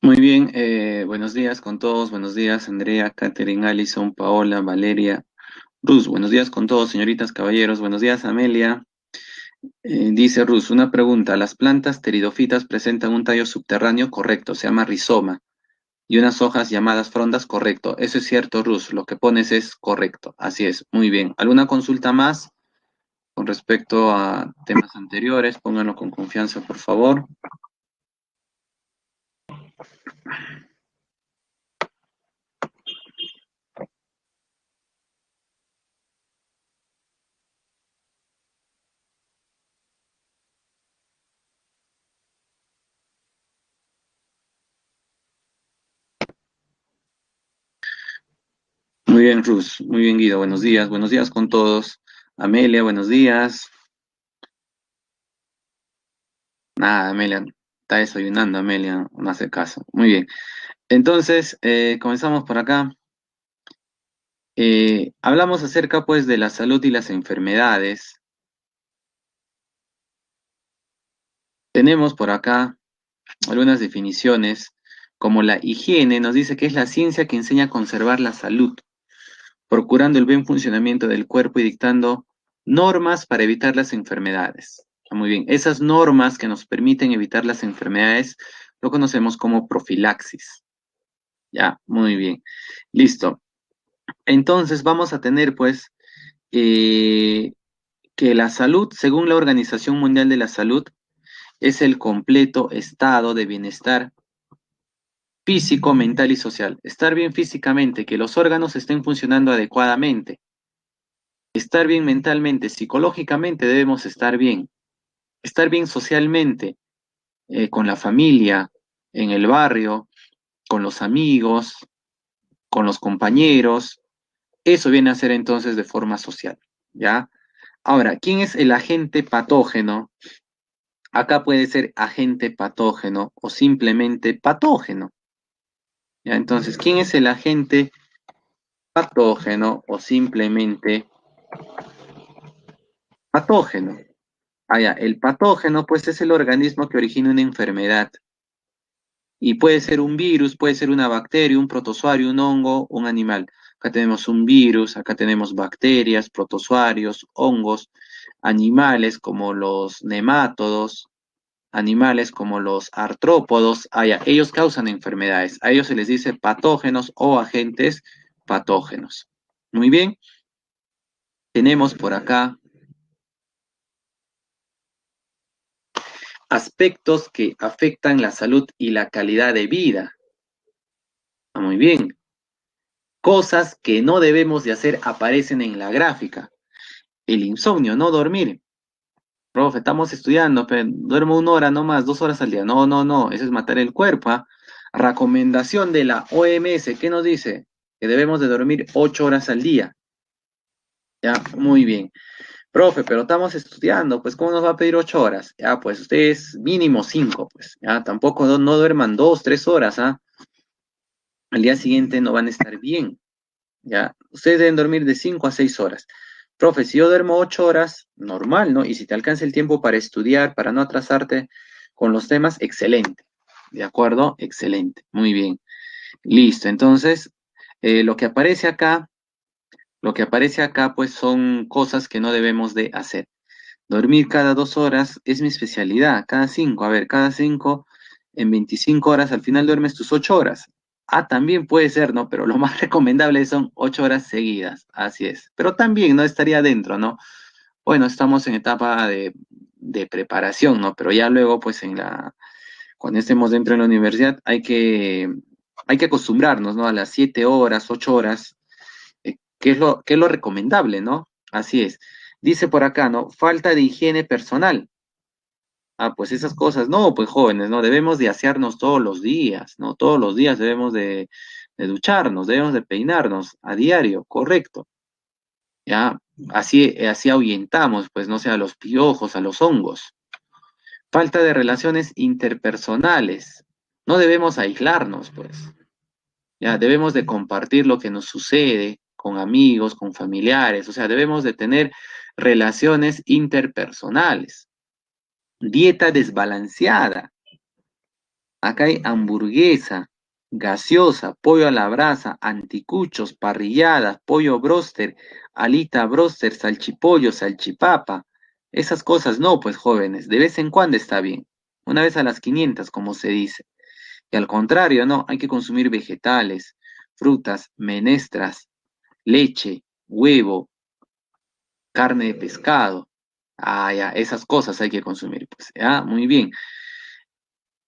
Muy bien, buenos días con todos, buenos días Andrea, Catherine, Alison, Paola, Valeria, Ruz, buenos días con todos, señoritas, caballeros, buenos días Amelia. Dice Ruz, una pregunta, ¿las plantas pteridófitas presentan un tallo subterráneo? Correcto, se llama rizoma, y unas hojas llamadas frondas? Correcto, eso es cierto Ruz, lo que pones es correcto, así es, muy bien. ¿Alguna consulta más con respecto a temas anteriores? Pónganlo con confianza, por favor. Muy bien, Ruz. Muy bien, Guido. Buenos días. Buenos días con todos. Amelia, buenos días. Nada, Amelia. Está desayunando, Amelia. No hace caso. Muy bien. Entonces, comenzamos por acá. Hablamos acerca, pues, de la salud y las enfermedades. Tenemos por acá algunas definiciones, como la higiene nos dice que es la ciencia que enseña a conservar la salud, procurando el buen funcionamiento del cuerpo y dictando normas para evitar las enfermedades. Muy bien, esas normas que nos permiten evitar las enfermedades lo conocemos como profilaxis. Ya, muy bien. Listo. Entonces vamos a tener pues eh, que la salud, según la Organización Mundial de la Salud, es el completo estado de bienestar físico, mental y social. Estar bien físicamente, que los órganos estén funcionando adecuadamente. Estar bien mentalmente, psicológicamente debemos estar bien socialmente, con la familia, en el barrio, con los amigos, con los compañeros. Eso viene a ser entonces de forma social, ¿ya? Ahora, ¿quién es el agente patógeno? Acá puede ser agente patógeno o simplemente patógeno, ¿ya? Entonces, ¿quién es el agente patógeno o simplemente patógeno? Ah, ya, el patógeno pues es el organismo que origina una enfermedad. Y puede ser un virus, puede ser una bacteria, un protozoario, un hongo, un animal. Acá tenemos un virus, acá tenemos bacterias, protozoarios, hongos, animales como los nemátodos, animales como los artrópodos. Ah, ya, ellos causan enfermedades. A ellos se les dice patógenos o agentes patógenos. Muy bien, tenemos por acá aspectos que afectan la salud y la calidad de vida. Ah, muy bien. Cosas que no debemos de hacer aparecen en la gráfica. El insomnio, no dormir. Profe, estamos estudiando, pero duermo 1 hora no más, 2 horas al día. No, no, no, eso es matar el cuerpo, ¿ah? Recomendación de la OMS, ¿qué nos dice? Que debemos de dormir 8 horas al día. Ya, muy bien. Profe, pero estamos estudiando, pues ¿cómo nos va a pedir 8 horas? Ya, pues ustedes mínimo 5, pues. Ya, tampoco no duerman 2, 3 horas, ¿ah? Al día siguiente no van a estar bien. Ya, ustedes deben dormir de 5 a 6 horas. Profe, si yo duermo 8 horas, normal, ¿no? Y si te alcanza el tiempo para estudiar, para no atrasarte con los temas, excelente. ¿De acuerdo? Excelente. Muy bien. Listo. Entonces, lo que aparece acá, pues son cosas que no debemos de hacer. Dormir cada 2 horas es mi especialidad, cada 5. A ver, cada 5 en 25 horas, al final duermes tus 8 horas. Ah, también puede ser, ¿no? Pero lo más recomendable son 8 horas seguidas, así es. Pero también no estaría dentro, ¿no? Bueno, estamos en etapa de preparación, ¿no? Pero ya luego, pues cuando estemos dentro de la universidad, hay que acostumbrarnos, ¿no? A las 7 horas, 8 horas, que es lo recomendable, ¿no? Así es. Dice por acá, ¿no? Falta de higiene personal. Ah, pues esas cosas, no, pues jóvenes, ¿no? Debemos de asearnos todos los días, ¿no? Todos los días debemos de ducharnos, debemos de peinarnos a diario, correcto, ¿ya? Así ahuyentamos, pues, no sé, a los piojos, a los hongos. Falta de relaciones interpersonales. No debemos aislarnos, pues, ¿ya? Debemos de compartir lo que nos sucede con amigos, con familiares, o sea, debemos de tener relaciones interpersonales. Dieta desbalanceada. Acá hay hamburguesa, gaseosa, pollo a la brasa, anticuchos, parrilladas, pollo broster, alita broster, salchipollo, salchipapa. Esas cosas no, pues jóvenes, de vez en cuando está bien. Una vez a las 500, como se dice. Y al contrario, no, hay que consumir vegetales, frutas, menestras, leche, huevo, carne de pescado. Ah, ya, esas cosas hay que consumir, pues. Ya, muy bien.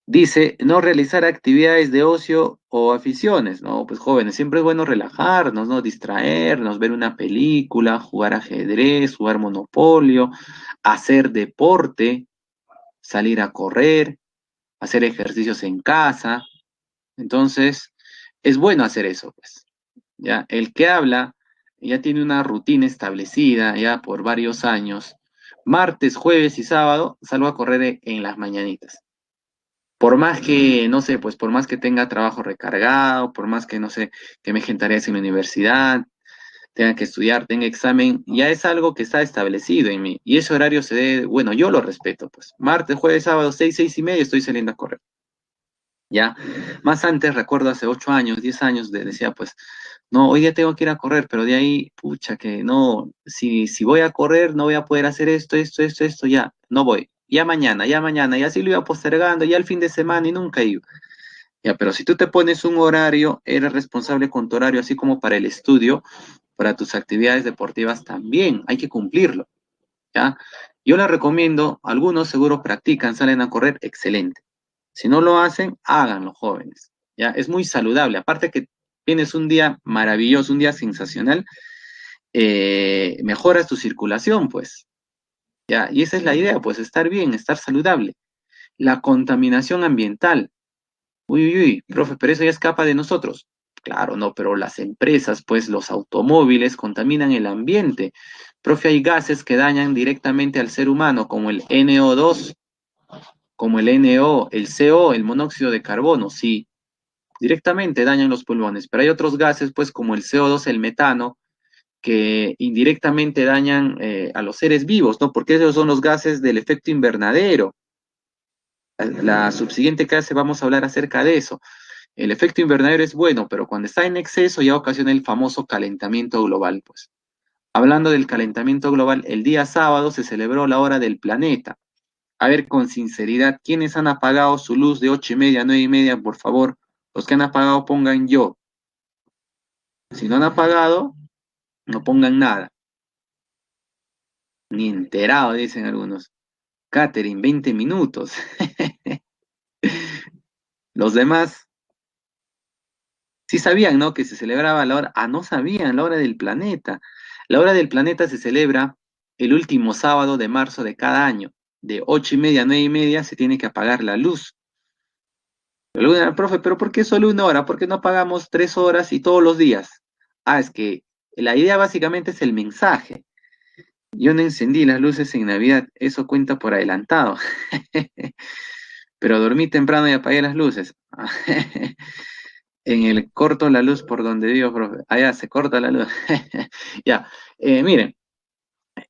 Dice, no realizar actividades de ocio o aficiones, ¿no? Pues jóvenes, siempre es bueno relajarnos, ¿no? Distraernos, ver una película, jugar ajedrez, jugar monopolio, hacer deporte, salir a correr, hacer ejercicios en casa. Entonces, es bueno hacer eso, pues. Ya, el que habla ya tiene una rutina establecida ya por varios años. Martes, jueves y sábado salgo a correr en las mañanitas. Por más que, no sé, pues por más que tenga trabajo recargado, por más que, no sé, que me dejen tareas en la universidad, tenga que estudiar, tenga examen, ya es algo que está establecido en mí. Y ese horario se debe, bueno, yo lo respeto, pues. Martes, jueves, sábado, 6, 6:30, estoy saliendo a correr. ¿Ya? Más antes, recuerdo hace 8 años, 10 años, decía, pues, no, hoy día tengo que ir a correr, pero de ahí, pucha, que no, si voy a correr, no voy a poder hacer esto, ya, no voy. Ya mañana, y así lo iba postergando, ya el fin de semana y nunca iba. Ya, pero si tú te pones un horario, eres responsable con tu horario, así como para el estudio, para tus actividades deportivas también, hay que cumplirlo, ¿ya? Yo les recomiendo, algunos seguro practican, salen a correr, excelente. Si no lo hacen, háganlo, jóvenes. Ya, es muy saludable. Aparte que tienes un día maravilloso, un día sensacional, mejoras tu circulación, pues. Ya, y esa es la idea, pues, estar bien, estar saludable. La contaminación ambiental. Uy, uy, uy, profe, pero eso ya escapa de nosotros. Claro, no, pero las empresas, pues los automóviles contaminan el ambiente. Profe, hay gases que dañan directamente al ser humano, como el NO2, como el NO, el CO, el monóxido de carbono, sí, directamente dañan los pulmones, pero hay otros gases, pues como el CO2, el metano, que indirectamente dañan a los seres vivos, ¿no? Porque esos son los gases del efecto invernadero. La subsiguiente clase vamos a hablar acerca de eso. El efecto invernadero es bueno, pero cuando está en exceso ya ocasiona el famoso calentamiento global, pues. Hablando del calentamiento global, el día sábado se celebró la hora del planeta. A ver, con sinceridad, ¿quiénes han apagado su luz de 8:30 a 9:30? Por favor, los que han apagado pongan yo. Si no han apagado, no pongan nada. Ni enterado, dicen algunos. Catherine, 20 minutos. Los demás sí sabían, ¿no? Que se celebraba la hora. Ah, no sabían, la hora del planeta. La hora del planeta se celebra el último sábado de marzo de cada año. De 8:30 a 9:30 se tiene que apagar la luz. Profe, pero ¿por qué solo una hora? ¿Por qué no pagamos 3 horas y todos los días? Ah, es que la idea básicamente es el mensaje. Yo no encendí las luces en Navidad, eso cuenta por adelantado. Pero dormí temprano y apagué las luces. En el corto la luz por donde vivo, profe. Allá se corta la luz. Ya, miren,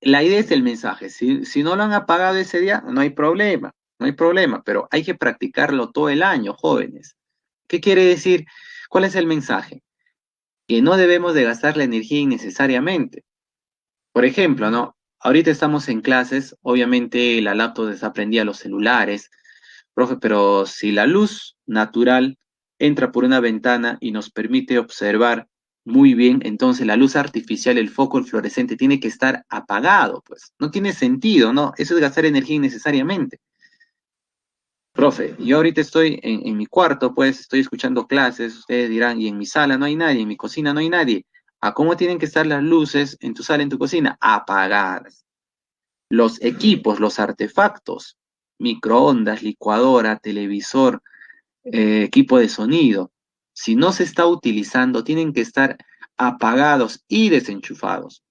la idea es el mensaje. Si no lo han apagado ese día, no hay problema, no hay problema, pero hay que practicarlo todo el año, jóvenes. ¿Qué quiere decir? ¿Cuál es el mensaje? Que no debemos de gastar la energía innecesariamente. Por ejemplo, ¿no? Ahorita estamos en clases, obviamente la laptop desaprendía los celulares, profe, pero si la luz natural entra por una ventana y nos permite observar muy bien, entonces la luz artificial, el foco, el fluorescente, tiene que estar apagado, pues. No tiene sentido, ¿no? Eso es gastar energía innecesariamente. Profe, yo ahorita estoy en mi cuarto, pues estoy escuchando clases, ustedes dirán, y en mi sala no hay nadie, en mi cocina no hay nadie. ¿A cómo tienen que estar las luces en tu sala, en tu cocina? Apagadas. Los equipos, los artefactos, microondas, licuadora, televisor, equipo de sonido, si no se está utilizando, tienen que estar apagados y desenchufados.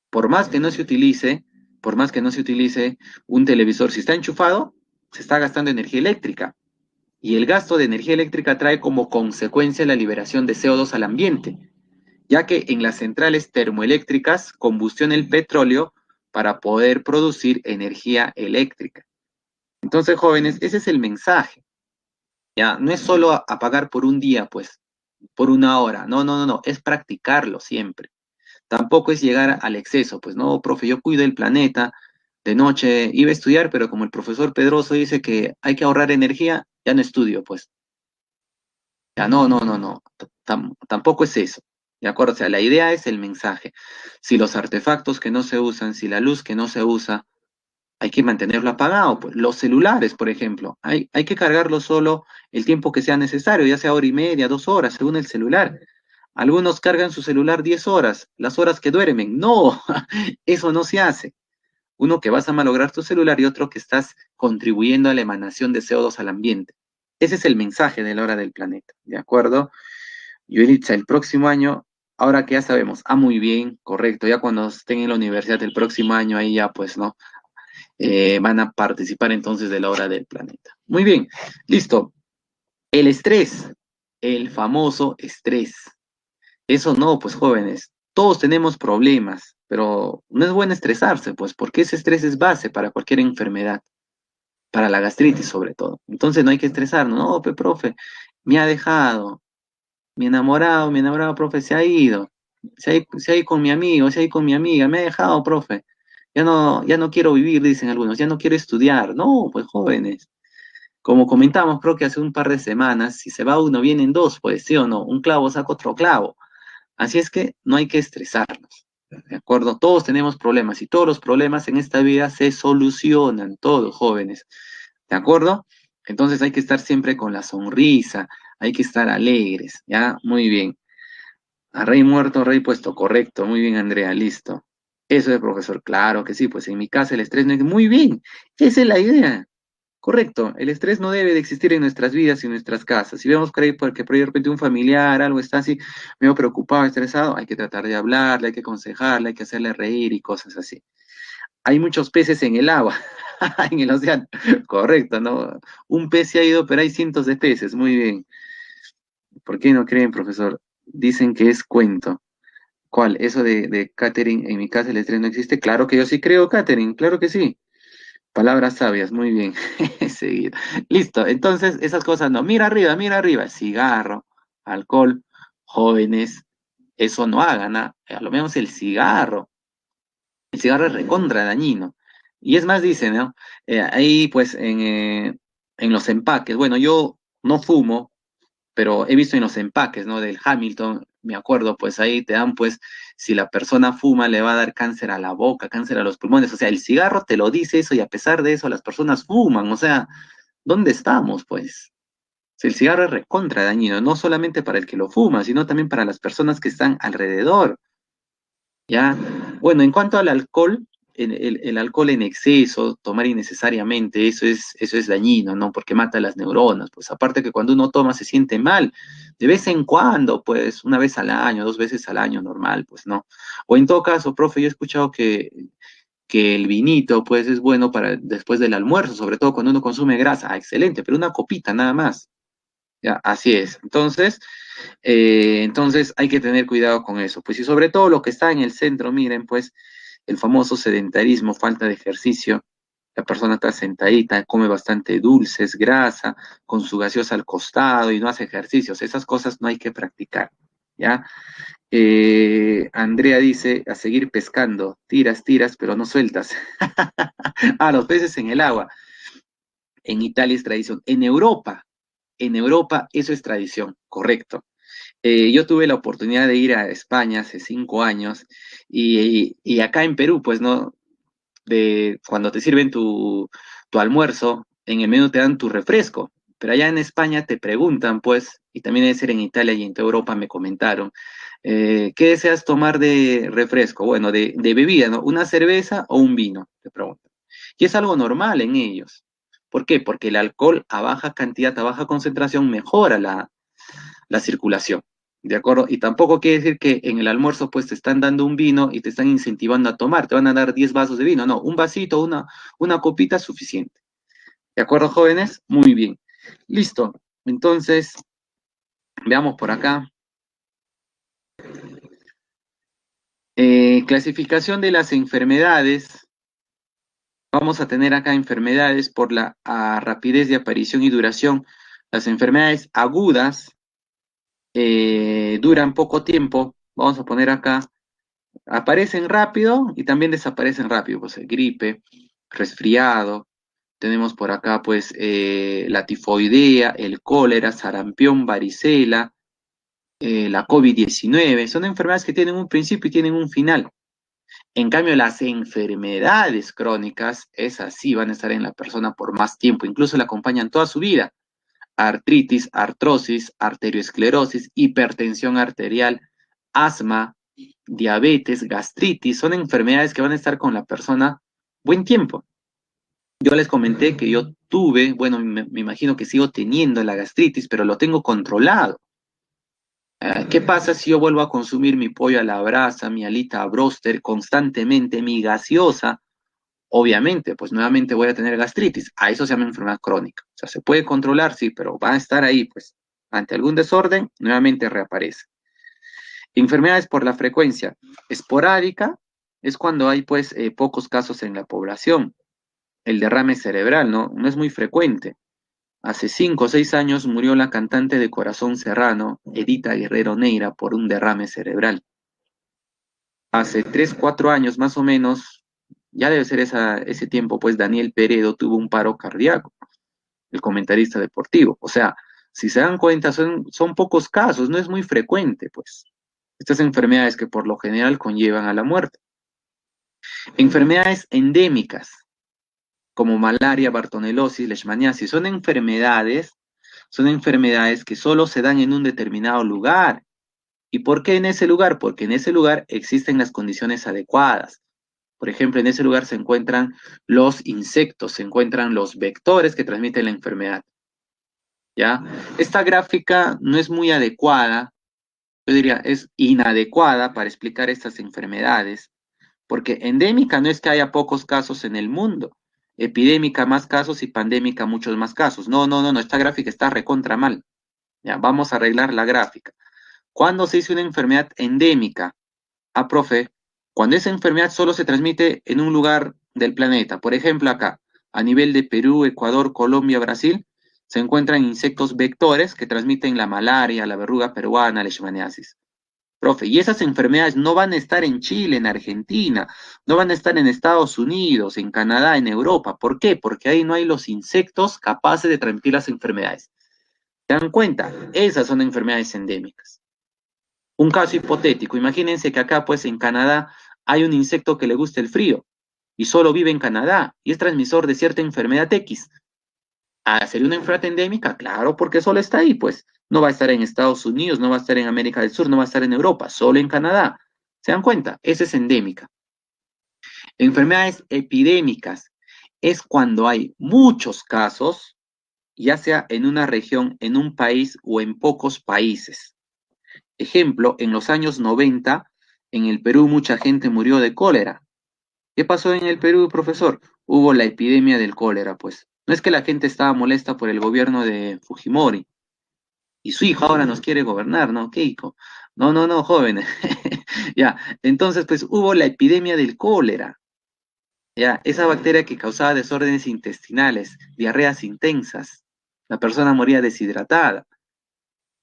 Por más que no se utilice, por más que no se utilice un televisor, si está enchufado, se está gastando energía eléctrica. Y el gasto de energía eléctrica trae como consecuencia la liberación de CO2 al ambiente, ya que en las centrales termoeléctricas combustiona el petróleo para poder producir energía eléctrica. Entonces, jóvenes, ese es el mensaje. Ya, no es solo apagar por un día, pues, por una hora. No, no, no, no, es practicarlo siempre. Tampoco es llegar al exceso, pues no, profe, yo cuido el planeta, de noche iba a estudiar, pero como el profesor Pedroso dice que hay que ahorrar energía, ya no estudio, pues. Ya no, no, no, no, tampoco es eso. ¿De acuerdo? O sea, la idea es el mensaje. Si los artefactos que no se usan, si la luz que no se usa, hay que mantenerlo apagado. Pues. Los celulares, por ejemplo, hay que cargarlo solo el tiempo que sea necesario, ya sea hora y media, 2 horas, según el celular. Algunos cargan su celular 10 horas, las horas que duermen. No, eso no se hace. Uno que vas a malograr tu celular y otro que estás contribuyendo a la emanación de CO2 al ambiente. Ese es el mensaje de la hora del planeta, ¿de acuerdo? Yuritza, el próximo año, ahora que ya sabemos, muy bien, correcto, ya cuando estén en la universidad el próximo año, ahí ya pues, ¿no? Van a participar entonces de la hora del planeta. Muy bien, listo. El estrés, el famoso estrés. Eso no, pues jóvenes, todos tenemos problemas, pero no es bueno estresarse, pues, porque ese estrés es base para cualquier enfermedad, para la gastritis sobre todo. Entonces no hay que estresarnos, no, profe, me ha dejado, mi enamorado, profe, se ha ido, se ha ido con mi amigo, se ha ido con mi amiga, me ha dejado, profe. Ya no quiero vivir, dicen algunos, ya no quiero estudiar. No, pues jóvenes, como comentamos, creo que hace un par de semanas, si se va uno, vienen dos, pues sí o no, un clavo saca otro clavo. Así es que no hay que estresarnos, ¿de acuerdo? Todos tenemos problemas y todos los problemas en esta vida se solucionan, todos jóvenes, ¿de acuerdo? Entonces hay que estar siempre con la sonrisa, hay que estar alegres, ¿ya? Muy bien. A rey muerto, rey puesto, correcto, muy bien, Andrea, listo. Eso es, profesor, claro que sí, pues en mi casa el estrés no es muy bien, esa es la idea. Correcto, el estrés no debe de existir en nuestras vidas y en nuestras casas. Si vemos que porque por ahí de repente un familiar, algo está así, medio preocupado, estresado, hay que tratar de hablarle, hay que aconsejarle, hay que hacerle reír y cosas así. Hay muchos peces en el agua, en el océano. Correcto, ¿no? Un pez se ha ido, pero hay cientos de peces. Muy bien. ¿Por qué no creen, profesor? Dicen que es cuento. ¿Cuál? Eso de Catherine, en mi casa el estrés no existe. Claro que yo sí creo, Catherine, claro que sí. Palabras sabias, muy bien. Seguido. Listo, entonces esas cosas no. Mira arriba. Cigarro, alcohol, jóvenes, eso no hagan, ¿ah? A lo menos el cigarro. El cigarro es recontra dañino. Y es más, dicen, ¿no? Ahí, pues, en los empaques. Bueno, yo no fumo, pero he visto en los empaques, ¿no? Del Hamilton, me acuerdo, pues ahí te dan, pues, si la persona fuma, le va a dar cáncer a la boca, cáncer a los pulmones. O sea, el cigarro te lo dice eso y a pesar de eso las personas fuman. O sea, ¿dónde estamos, pues? Si el cigarro es recontra dañino, no solamente para el que lo fuma, sino también para las personas que están alrededor. ¿Ya? Bueno, en cuanto al alcohol, el alcohol en exceso, tomar innecesariamente, eso es dañino, ¿no? Porque mata las neuronas. Pues aparte que cuando uno toma se siente mal, de vez en cuando, pues una vez al año, 2 veces al año, normal, pues no. O en todo caso, profe, yo he escuchado que el vinito, pues es bueno para después del almuerzo, sobre todo cuando uno consume grasa. Ah, excelente, pero una copita nada más. Ya, así es. Entonces hay que tener cuidado con eso. Pues y sobre todo lo que está en el centro, miren, pues el famoso sedentarismo, falta de ejercicio. La persona está sentadita, come bastante dulces, grasa, con su gaseosa al costado y no hace ejercicios. Esas cosas no hay que practicar, ¿ya? Andrea dice, a seguir pescando, tiras, tiras, pero no sueltas. Ah, los peces en el agua. En Italia es tradición. En Europa eso es tradición, correcto. Yo tuve la oportunidad de ir a España hace 5 años y acá en Perú, pues, ¿no? Cuando te sirven tu almuerzo, en el menú te dan tu refresco, pero allá en España te preguntan, pues, y también debe ser en Italia y en toda Europa me comentaron, ¿qué deseas tomar de refresco? Bueno, de bebida, ¿no? ¿Una cerveza o un vino? Te preguntan. Y es algo normal en ellos. ¿Por qué? Porque el alcohol a baja cantidad, a baja concentración, mejora la circulación. ¿De acuerdo? Y tampoco quiere decir que en el almuerzo pues te están dando un vino y te están incentivando a tomar, te van a dar 10 vasos de vino, no, un vasito, una copita es suficiente. ¿De acuerdo, jóvenes? Muy bien. Listo. Entonces, veamos por acá. Clasificación de las enfermedades. Vamos a tener acá enfermedades por la rapidez de aparición y duración. Las enfermedades agudas duran poco tiempo, vamos a poner acá, aparecen rápido y también desaparecen rápido, pues gripe, resfriado, tenemos por acá pues la tifoidea, el cólera, sarampión, varicela, la COVID-19, son enfermedades que tienen un principio y tienen un final. En cambio, las enfermedades crónicas, esas sí van a estar en la persona por más tiempo, incluso la acompañan toda su vida. Artritis, artrosis, arteriosclerosis, hipertensión arterial, asma, diabetes, gastritis, son enfermedades que van a estar con la persona buen tiempo. Yo les comenté que yo tuve, bueno, me imagino que sigo teniendo la gastritis, pero lo tengo controlado. ¿Qué pasa si yo vuelvo a consumir mi pollo a la brasa, mi alita a broster constantemente, mi gaseosa? Obviamente, pues nuevamente voy a tener gastritis. A eso se llama enfermedad crónica. O sea, se puede controlar, sí, pero va a estar ahí, pues, ante algún desorden, nuevamente reaparece. Enfermedades por la frecuencia esporádica es cuando hay, pues, pocos casos en la población. El derrame cerebral, ¿no? No es muy frecuente. Hace 5 o 6 años murió la cantante de Corazón Serrano, Edita Guerrero Neira, por un derrame cerebral. Hace 3, 4 años más o menos, ya debe ser ese tiempo, pues Daniel Peredo tuvo un paro cardíaco, el comentarista deportivo. O sea, si se dan cuenta, son pocos casos, no es muy frecuente, pues. Estas enfermedades que por lo general conllevan a la muerte. Enfermedades endémicas, como malaria, bartonelosis, leishmaniasis, son enfermedades que solo se dan en un determinado lugar. ¿Y por qué en ese lugar? Porque en ese lugar existen las condiciones adecuadas. Por ejemplo, en ese lugar se encuentran los insectos, se encuentran los vectores que transmiten la enfermedad. ¿Ya? Esta gráfica no es muy adecuada, yo diría, es inadecuada para explicar estas enfermedades, porque endémica no es que haya pocos casos en el mundo, epidémica más casos y pandémica muchos más casos. No, no, no, no, esta gráfica está recontra mal. Ya, vamos a arreglar la gráfica. ¿Cuándo se dice una enfermedad endémica? Ah, profe, cuando esa enfermedad solo se transmite en un lugar del planeta, por ejemplo acá, a nivel de Perú, Ecuador, Colombia, Brasil, se encuentran insectos vectores que transmiten la malaria, la verruga peruana, la leishmaniasis. Profe, y esas enfermedades no van a estar en Chile, en Argentina, no van a estar en Estados Unidos, en Canadá, en Europa. ¿Por qué? Porque ahí no hay los insectos capaces de transmitir las enfermedades. ¿Se dan cuenta? Esas son enfermedades endémicas. Un caso hipotético, imagínense que acá, pues en Canadá, hay un insecto que le gusta el frío y solo vive en Canadá y es transmisor de cierta enfermedad X. Ah, ¿sería una enfermedad endémica? Claro, porque solo está ahí, pues. No va a estar en Estados Unidos, no va a estar en América del Sur, no va a estar en Europa, solo en Canadá. ¿Se dan cuenta? Esa es endémica. Enfermedades epidémicas es cuando hay muchos casos, ya sea en una región, en un país o en pocos países. Ejemplo, en los años 90, en el Perú mucha gente murió de cólera. ¿Qué pasó en el Perú, profesor? Hubo la epidemia del cólera, pues. No es que la gente estaba molesta por el gobierno de Fujimori y su hijo ahora nos quiere gobernar, ¿no? Keiko. No, no, no, jóvenes. Ya, entonces, pues hubo la epidemia del cólera. Ya, esa bacteria que causaba desórdenes intestinales, diarreas intensas. La persona moría deshidratada.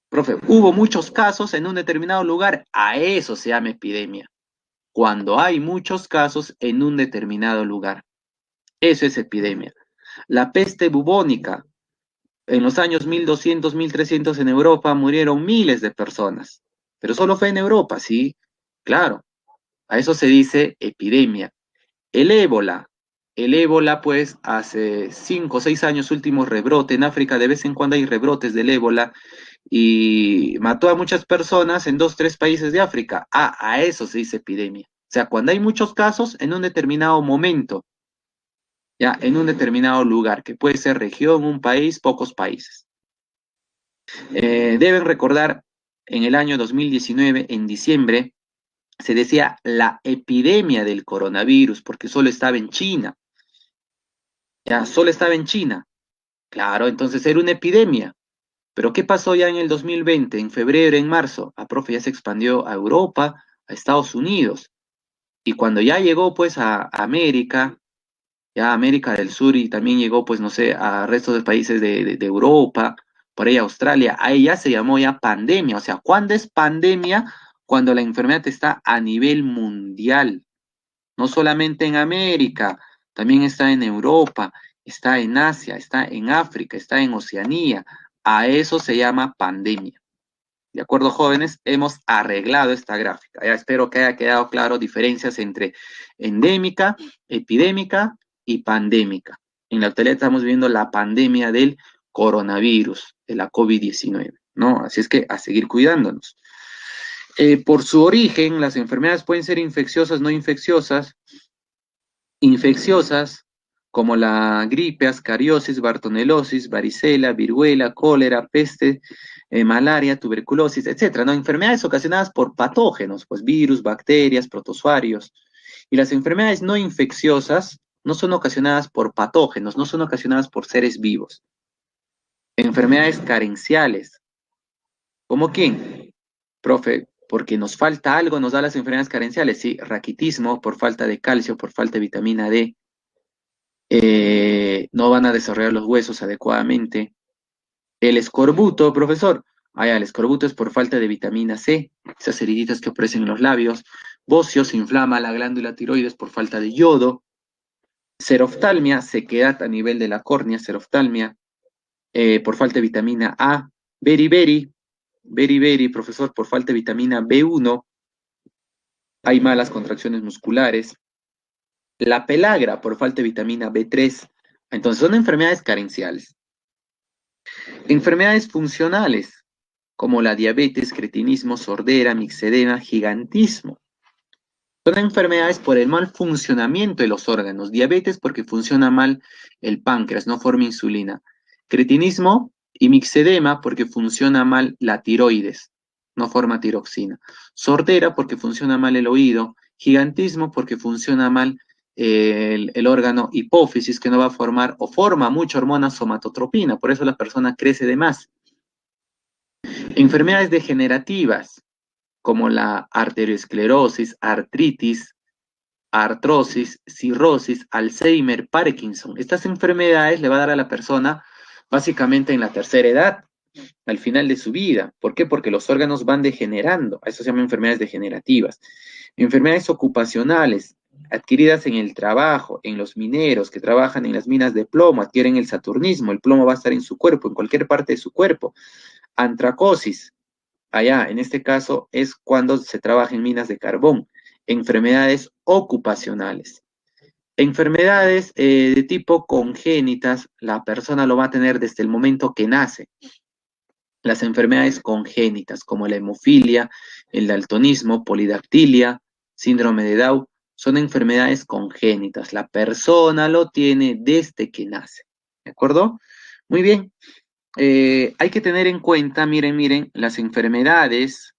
Profe, hubo muchos casos en un determinado lugar, a eso se llama epidemia. Cuando hay muchos casos en un determinado lugar, eso es epidemia. La peste bubónica, en los años 1200, 1300 en Europa murieron miles de personas, pero solo fue en Europa, sí, claro, a eso se dice epidemia. El ébola, el ébola pues hace 5 o 6 años último rebrote en África, de vez en cuando hay rebrotes del ébola y mató a muchas personas en 2, 3 países de África. Ah, a eso se dice epidemia. O sea, cuando hay muchos casos en un determinado momento, ya, en un determinado lugar, que puede ser región, un país, pocos países. Deben recordar, en el año 2019, en diciembre, se decía la epidemia del coronavirus, porque solo estaba en China. Ya, solo estaba en China. Claro, entonces era una epidemia. Pero ¿qué pasó ya en el 2020, en febrero, en marzo? Ah, profe, ya se expandió a Europa, a Estados Unidos. Y cuando ya llegó pues a América, ya a América del Sur y también llegó pues no sé, a restos de países de Europa, por ahí Australia, ahí ya se llamó ya pandemia. O sea, ¿cuándo es pandemia? Cuando la enfermedad está a nivel mundial, no solamente en América, también está en Europa, está en Asia, está en África, está en Oceanía. A eso se llama pandemia. ¿De acuerdo, jóvenes? Hemos arreglado esta gráfica. Ya espero que haya quedado claro diferencias entre endémica, epidémica y pandémica. En la actualidad estamos viendo la pandemia del coronavirus, de la COVID-19, ¿no? Así es que a seguir cuidándonos. Por su origen, las enfermedades pueden ser infecciosas, no infecciosas. Infecciosas, como la gripe, ascariosis, bartonelosis, varicela, viruela, cólera, peste, malaria, tuberculosis, etcétera, ¿no? Enfermedades ocasionadas por patógenos, pues virus, bacterias, protozoarios. Y las enfermedades no infecciosas no son ocasionadas por patógenos, no son ocasionadas por seres vivos. Enfermedades carenciales, ¿como quién? Profe, porque nos falta algo, nos da las enfermedades carenciales, sí, raquitismo por falta de calcio, por falta de vitamina D, no van a desarrollar los huesos adecuadamente. El escorbuto, profesor. Ah, ya, el escorbuto es por falta de vitamina C, esas heriditas que aparecen en los labios. Bocio, se inflama la glándula tiroides por falta de yodo. Seroftalmia, sequedad a nivel de la córnea, seroftalmia, por falta de vitamina A. Beriberi, beriberi, profesor, por falta de vitamina B1. Hay malas contracciones musculares. La pelagra, por falta de vitamina B3. Entonces, son enfermedades carenciales. Enfermedades funcionales, como la diabetes, cretinismo, sordera, mixedema, gigantismo. Son enfermedades por el mal funcionamiento de los órganos. Diabetes porque funciona mal el páncreas, no forma insulina. Cretinismo y mixedema porque funciona mal la tiroides, no forma tiroxina. Sordera porque funciona mal el oído. Gigantismo porque funciona mal el órgano hipófisis que no va a formar o forma mucha hormona somatotropina, por eso la persona crece de más. Enfermedades degenerativas, como la arteriosclerosis, artritis, artrosis, cirrosis, Alzheimer, Parkinson. Estas enfermedades le va a dar a la persona básicamente en la tercera edad, al final de su vida. ¿Por qué? Porque los órganos van degenerando. Eso se llama enfermedades degenerativas. Enfermedades ocupacionales, adquiridas en el trabajo, en los mineros que trabajan en las minas de plomo, adquieren el saturnismo. El plomo va a estar en su cuerpo, en cualquier parte de su cuerpo. Antracosis, allá, en este caso, es cuando se trabaja en minas de carbón. Enfermedades ocupacionales. Enfermedades de tipo congénitas, la persona lo va a tener desde el momento que nace. Las enfermedades congénitas, como la hemofilia, el daltonismo, polidactilia, síndrome de Down, son enfermedades congénitas. La persona lo tiene desde que nace. ¿De acuerdo? Muy bien. Hay que tener en cuenta, miren, las enfermedades.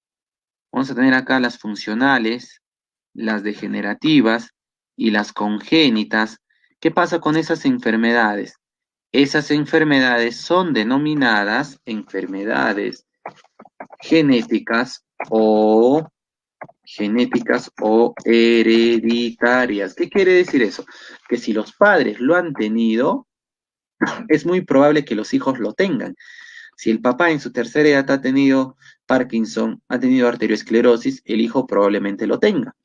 Vamos a tener acá las funcionales, las degenerativas y las congénitas. ¿Qué pasa con esas enfermedades? Esas enfermedades son denominadas enfermedades genéticas o hereditarias. ¿Qué quiere decir eso? Que si los padres lo han tenido, es muy probable que los hijos lo tengan. Si el papá en su tercera edad ha tenido Parkinson, ha tenido arteriosclerosis, el hijo probablemente lo tenga.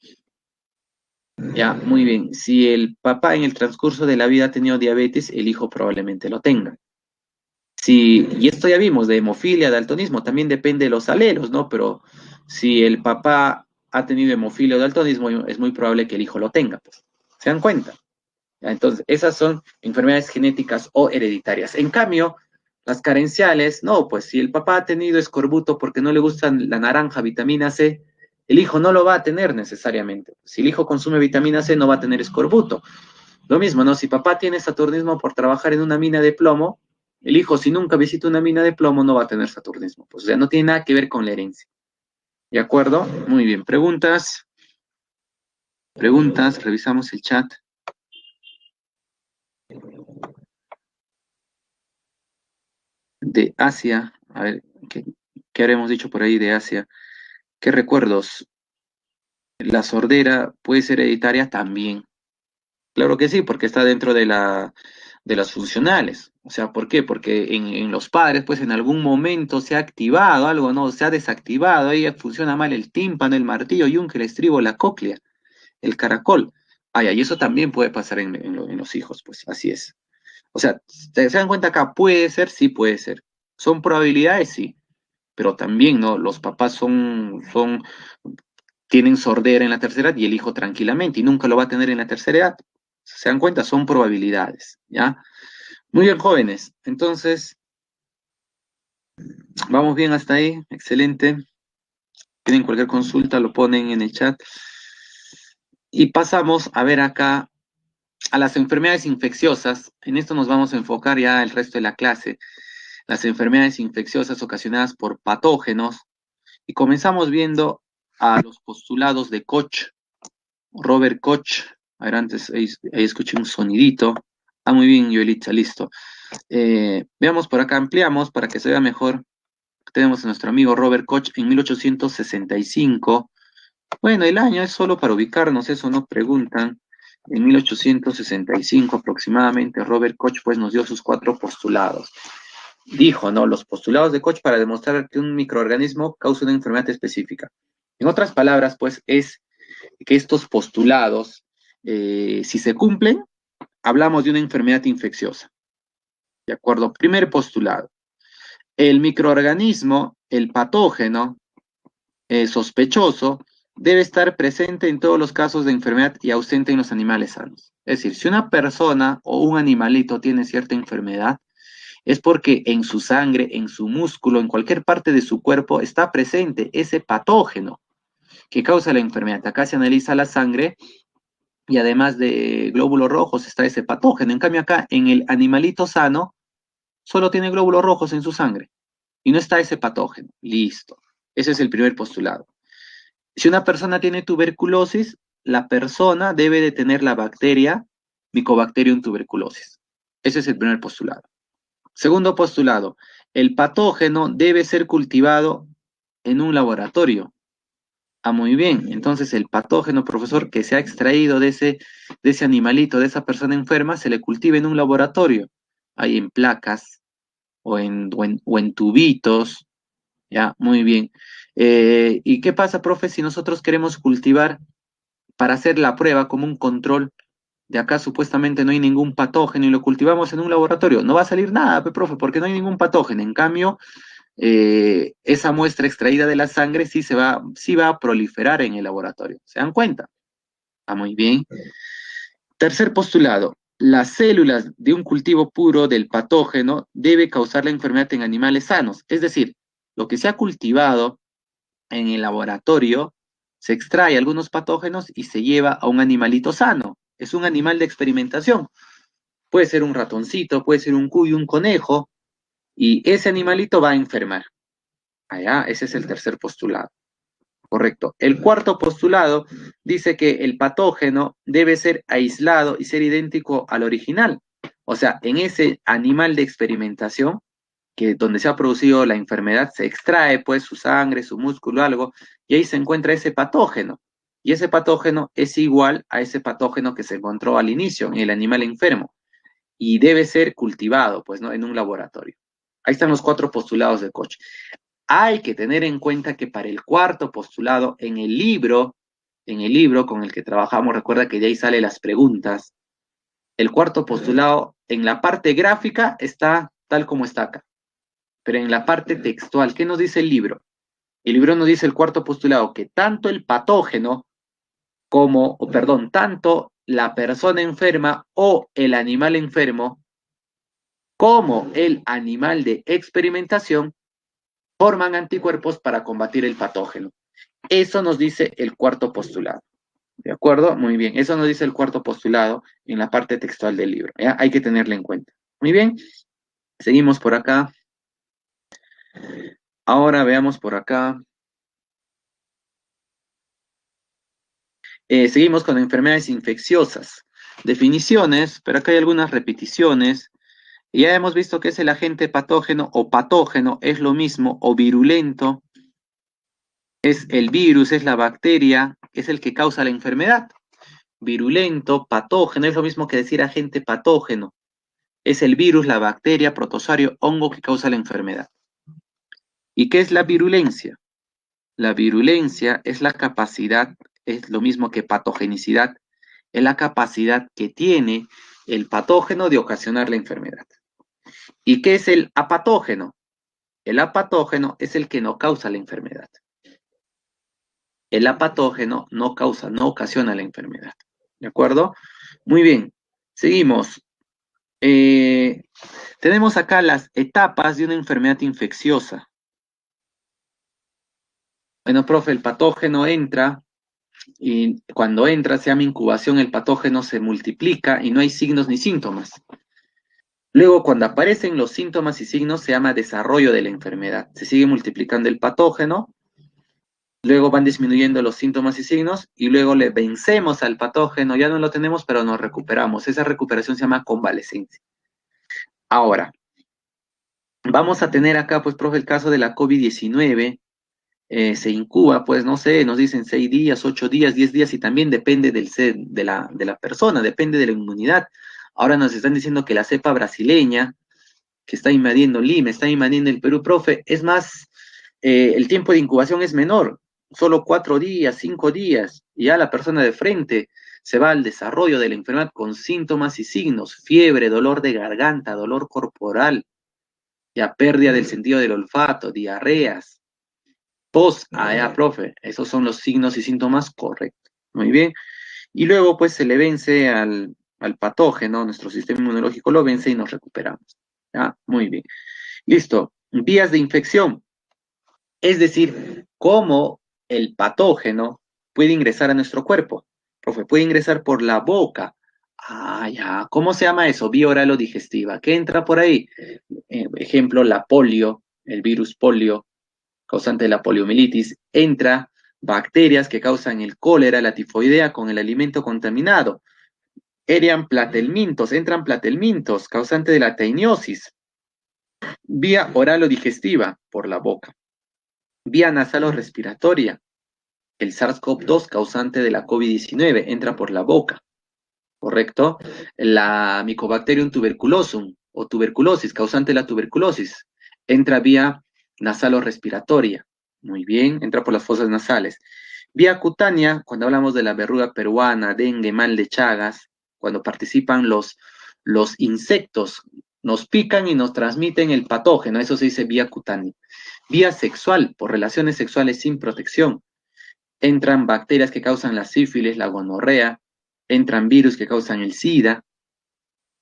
Ya, muy bien. Si el papá en el transcurso de la vida ha tenido diabetes, el hijo probablemente lo tenga. Si, y esto ya vimos, de hemofilia, de daltonismo, también depende de los alelos, ¿no? Pero si el papá ha tenido hemofilia o daltonismo, es muy probable que el hijo lo tenga, pues. ¿Se dan cuenta? Ya, entonces, esas son enfermedades genéticas o hereditarias. En cambio, las carenciales, no, pues si el papá ha tenido escorbuto porque no le gusta la naranja, vitamina C, el hijo no lo va a tener necesariamente. Si el hijo consume vitamina C, no va a tener escorbuto. Lo mismo, ¿no? Si papá tiene saturnismo por trabajar en una mina de plomo, el hijo, si nunca visita una mina de plomo, no va a tener saturnismo. Pues, o sea, no tiene nada que ver con la herencia. ¿De acuerdo? Muy bien. Preguntas. Preguntas. Revisamos el chat. De Asia. A ver, ¿qué habremos dicho por ahí de Asia? ¿Qué recuerdos? ¿La sordera puede ser hereditaria? También. Claro que sí, porque está dentro de las funcionales. O sea, ¿por qué? Porque en los padres, pues en algún momento se ha activado algo, ¿no? Se ha desactivado, ahí funciona mal el tímpano, el martillo, yunque, el estribo, la cóclea, el caracol. Ay, y eso también puede pasar en los hijos, pues así es. O sea, ¿se dan cuenta acá? Puede ser, sí puede ser. ¿Son probabilidades? Sí. Pero también, ¿no? Los papás tienen sordera en la tercera edad y el hijo tranquilamente, y nunca lo va a tener en la tercera edad. ¿Se dan cuenta? Son probabilidades, ¿ya? Muy bien, jóvenes. Entonces, vamos bien hasta ahí. Excelente. Tienen cualquier consulta, lo ponen en el chat. Y pasamos a ver acá a las enfermedades infecciosas. En esto nos vamos a enfocar ya el resto de la clase. Las enfermedades infecciosas ocasionadas por patógenos. Y comenzamos viendo a los postulados de Koch, Robert Koch. A ver, antes ahí escuché un sonidito. Ah, muy bien, Joelita, listo. Veamos por acá, ampliamos para que se vea mejor. Tenemos a nuestro amigo Robert Koch en 1865. Bueno, el año es solo para ubicarnos, eso no preguntan. En 1865 aproximadamente, Robert Koch pues nos dio sus 4 postulados. Dijo, ¿no? Los postulados de Koch para demostrar que un microorganismo causa una enfermedad específica. En otras palabras, pues, es que estos postulados, si se cumplen, hablamos de una enfermedad infecciosa. ¿De acuerdo? Primer postulado. El microorganismo, el patógeno sospechoso, debe estar presente en todos los casos de enfermedad y ausente en los animales sanos. Es decir, si una persona o un animalito tiene cierta enfermedad, es porque en su sangre, en su músculo, en cualquier parte de su cuerpo está presente ese patógeno que causa la enfermedad. Acá se analiza la sangre y además de glóbulos rojos está ese patógeno. En cambio acá, en el animalito sano, solo tiene glóbulos rojos en su sangre y no está ese patógeno. Listo. Ese es el primer postulado. Si una persona tiene tuberculosis, la persona debe de tener la bacteria Mycobacterium tuberculosis. Ese es el primer postulado. Segundo postulado, el patógeno debe ser cultivado en un laboratorio. Ah, muy bien. Entonces, el patógeno, profesor, que se ha extraído de ese animalito, de esa persona enferma, se le cultiva en un laboratorio. Hay en placas o en tubitos. Ya, muy bien. ¿Y qué pasa, profe, si nosotros queremos cultivar para hacer la prueba como un control? De acá supuestamente no hay ningún patógeno y lo cultivamos en un laboratorio. No va a salir nada, profe, porque no hay ningún patógeno. En cambio, esa muestra extraída de la sangre sí va a proliferar en el laboratorio. ¿Se dan cuenta? Ah, muy bien. Tercer postulado. Las células de un cultivo puro del patógeno debe causar la enfermedad en animales sanos. Es decir, lo que se ha cultivado en el laboratorio, se extrae algunos patógenos y se lleva a un animalito sano. Es un animal de experimentación. Puede ser un ratoncito, puede ser un cuyo, un conejo, y ese animalito va a enfermar. Allá, ese es el tercer postulado. Correcto. El cuarto postulado dice que el patógeno debe ser aislado y ser idéntico al original. O sea, en ese animal de experimentación, que donde se ha producido la enfermedad, se extrae pues su sangre, su músculo, algo, y ahí se encuentra ese patógeno. Y ese patógeno es igual a ese patógeno que se encontró al inicio en el animal enfermo. Y debe ser cultivado, pues, ¿no? En un laboratorio. Ahí están los 4 postulados de Koch. Hay que tener en cuenta que para el cuarto postulado, en el libro con el que trabajamos, recuerda que de ahí salen las preguntas. El cuarto postulado, en la parte gráfica, está tal como está acá. Pero en la parte textual, ¿qué nos dice el libro? El libro nos dice el cuarto postulado, que tanto el patógeno tanto la persona enferma o el animal enfermo, como el animal de experimentación, forman anticuerpos para combatir el patógeno. Eso nos dice el cuarto postulado. ¿De acuerdo? Muy bien. Eso nos dice el cuarto postulado en la parte textual del libro. ¿Ya? Hay que tenerlo en cuenta. Muy bien. Seguimos por acá. Ahora veamos por acá. Seguimos con enfermedades infecciosas. Definiciones, pero acá hay algunas repeticiones. Ya hemos visto que es el agente patógeno o patógeno, es lo mismo, o virulento, es el virus, es la bacteria, es el que causa la enfermedad. Virulento, patógeno, es lo mismo que decir agente patógeno. Es el virus, la bacteria, protozoario, hongo que causa la enfermedad. ¿Y qué es la virulencia? La virulencia es la capacidad, es lo mismo que patogenicidad, es la capacidad que tiene el patógeno de ocasionar la enfermedad. ¿Y qué es el apatógeno? El apatógeno es el que no causa la enfermedad. El apatógeno no causa, no ocasiona la enfermedad. ¿De acuerdo? Muy bien. Seguimos. Tenemos acá las etapas de una enfermedad infecciosa. Bueno, profe, el patógeno entra y cuando entra se llama incubación, el patógeno se multiplica y no hay signos ni síntomas. Luego, cuando aparecen los síntomas y signos, se llama desarrollo de la enfermedad. Se sigue multiplicando el patógeno, luego van disminuyendo los síntomas y signos, y luego le vencemos al patógeno, ya no lo tenemos, pero nos recuperamos. Esa recuperación se llama convalescencia. Ahora, vamos a tener acá, pues, profe, el caso de la COVID-19. Se incuba, pues, no sé, nos dicen 6 días, 8 días, 10 días, y también depende de la persona, depende de la inmunidad. Ahora nos están diciendo que la cepa brasileña, que está invadiendo Lima, está invadiendo el Perú, profe, es más, el tiempo de incubación es menor, solo 4 días, 5 días, y ya la persona de frente se va al desarrollo de la enfermedad con síntomas y signos, fiebre, dolor de garganta, dolor corporal, ya pérdida del sentido del olfato, diarreas, tos, ya, profe, esos son los signos y síntomas correctos. Muy bien. Y luego, pues, se le vence al patógeno, nuestro sistema inmunológico lo vence y nos recuperamos. ¿Ya? Muy bien. Listo. Vías de infección. Es decir, cómo el patógeno puede ingresar a nuestro cuerpo. Profe, puede ingresar por la boca. Ah, ya. ¿Cómo se llama eso? Vía oral o digestiva. ¿Qué entra por ahí? Ejemplo, la polio, el virus polio, causante de la poliomielitis. Entra bacterias que causan el cólera, la tifoidea con el alimento contaminado. Entran platelmintos, causante de la tainiosis. Vía oral o digestiva, por la boca. Vía nasal o respiratoria. El SARS-CoV-2, causante de la COVID-19, entra por la boca, ¿correcto? La Mycobacterium tuberculosum o tuberculosis, causante de la tuberculosis, entra vía nasal o respiratoria. Muy bien, entra por las fosas nasales. Vía cutánea, cuando hablamos de la verruga peruana, dengue, mal de Chagas, cuando participan los insectos, nos pican y nos transmiten el patógeno, eso se dice vía cutánea. Vía sexual, por relaciones sexuales sin protección. Entran bacterias que causan la sífilis, la gonorrea, entran virus que causan el SIDA,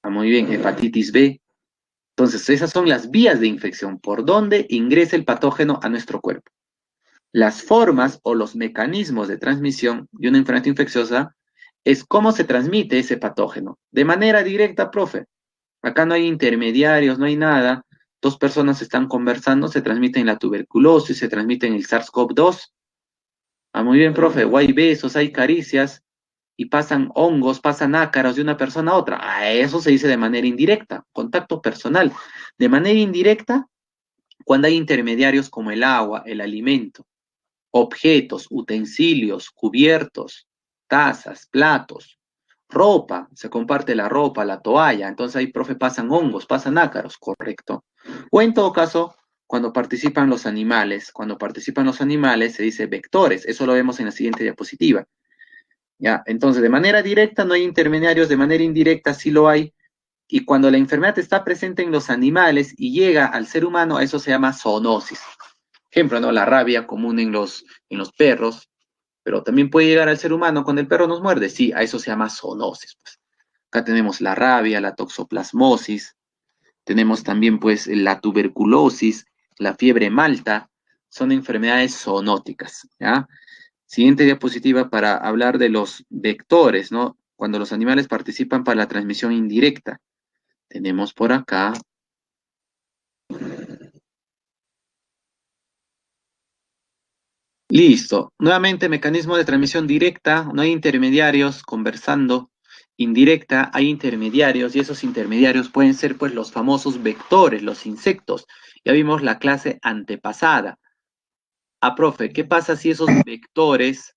muy bien, hepatitis B. Entonces, esas son las vías de infección, por donde ingresa el patógeno a nuestro cuerpo. Las formas o los mecanismos de transmisión de una enfermedad infecciosa es cómo se transmite ese patógeno. De manera directa, profe. Acá no hay intermediarios, no hay nada. Dos personas están conversando, se transmiten la tuberculosis, se transmiten el SARS-CoV-2. Ah, muy bien, profe. O hay besos, hay caricias y pasan hongos, pasan ácaros de una persona a otra. A eso se dice de manera indirecta, contacto personal. De manera indirecta, cuando hay intermediarios como el agua, el alimento, objetos, utensilios, cubiertos, tazas, platos, ropa, se comparte la ropa, la toalla, entonces ahí, profe, pasan hongos, pasan ácaros, correcto. O en todo caso, cuando participan los animales se dice vectores, eso lo vemos en la siguiente diapositiva. ¿Ya? Entonces, de manera directa no hay intermediarios, de manera indirecta sí lo hay, y cuando la enfermedad está presente en los animales y llega al ser humano, eso se llama zoonosis. Ejemplo, ¿no? La rabia común en los perros, pero también puede llegar al ser humano cuando el perro nos muerde. Sí, a eso se llama zoonosis, pues. Acá tenemos la rabia, la toxoplasmosis, tenemos también, pues, la tuberculosis, la fiebre malta, son enfermedades zoonóticas, ¿ya? Siguiente diapositiva para hablar de los vectores, ¿no? Cuando los animales participan para la transmisión indirecta. Tenemos por acá. Listo. Nuevamente, mecanismo de transmisión directa, no hay intermediarios conversando. Indirecta, hay intermediarios y esos intermediarios pueden ser pues los famosos vectores, los insectos. Ya vimos la clase antepasada. Ah, profe, ¿qué pasa si esos vectores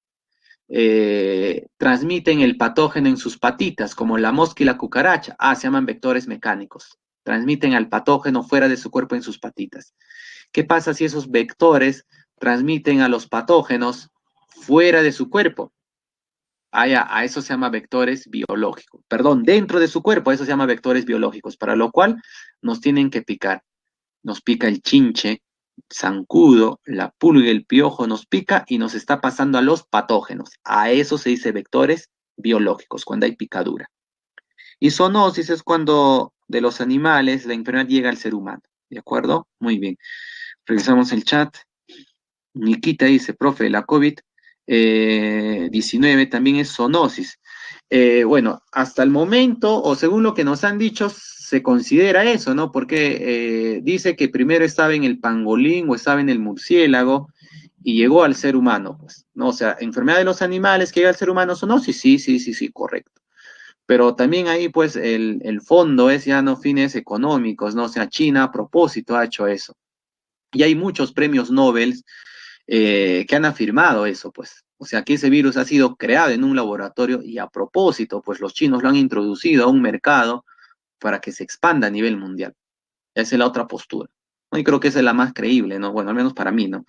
transmiten el patógeno en sus patitas, como la mosca y la cucaracha. Ah, se llaman vectores mecánicos. Transmiten al patógeno fuera de su cuerpo en sus patitas. ¿Qué pasa si esos vectores transmiten a los patógenos fuera de su cuerpo? A eso se llama vectores biológicos. Perdón, dentro de su cuerpo, a eso se llama vectores biológicos, para lo cual nos tienen que picar. Nos pica el chinche, zancudo, la pulga, el piojo, nos pica y nos está pasando a los patógenos. A eso se dice vectores biológicos, cuando hay picadura. Y zoonosis es cuando de los animales la enfermedad llega al ser humano. ¿De acuerdo? Muy bien. Revisamos el chat. Nikita dice, profe, la COVID-19 también es zoonosis. Bueno, hasta el momento, o según lo que nos han dicho, se considera eso, ¿no? Porque dice que primero estaba en el pangolín o estaba en el murciélago y llegó al ser humano, pues, ¿no? O sea, enfermedad de los animales que llega al ser humano, zoonosis, sí, sí, sí, sí, correcto. Pero también ahí, pues, el fondo es ya no fines económicos, ¿no? O sea, China a propósito ha hecho eso. Y hay muchos premios Nobel que han afirmado eso, pues. O sea, que ese virus ha sido creado en un laboratorio y a propósito, pues los chinos lo han introducido a un mercado para que se expanda a nivel mundial. Esa es la otra postura, ¿no? Y creo que esa es la más creíble, ¿no? Bueno, al menos para mí, ¿no?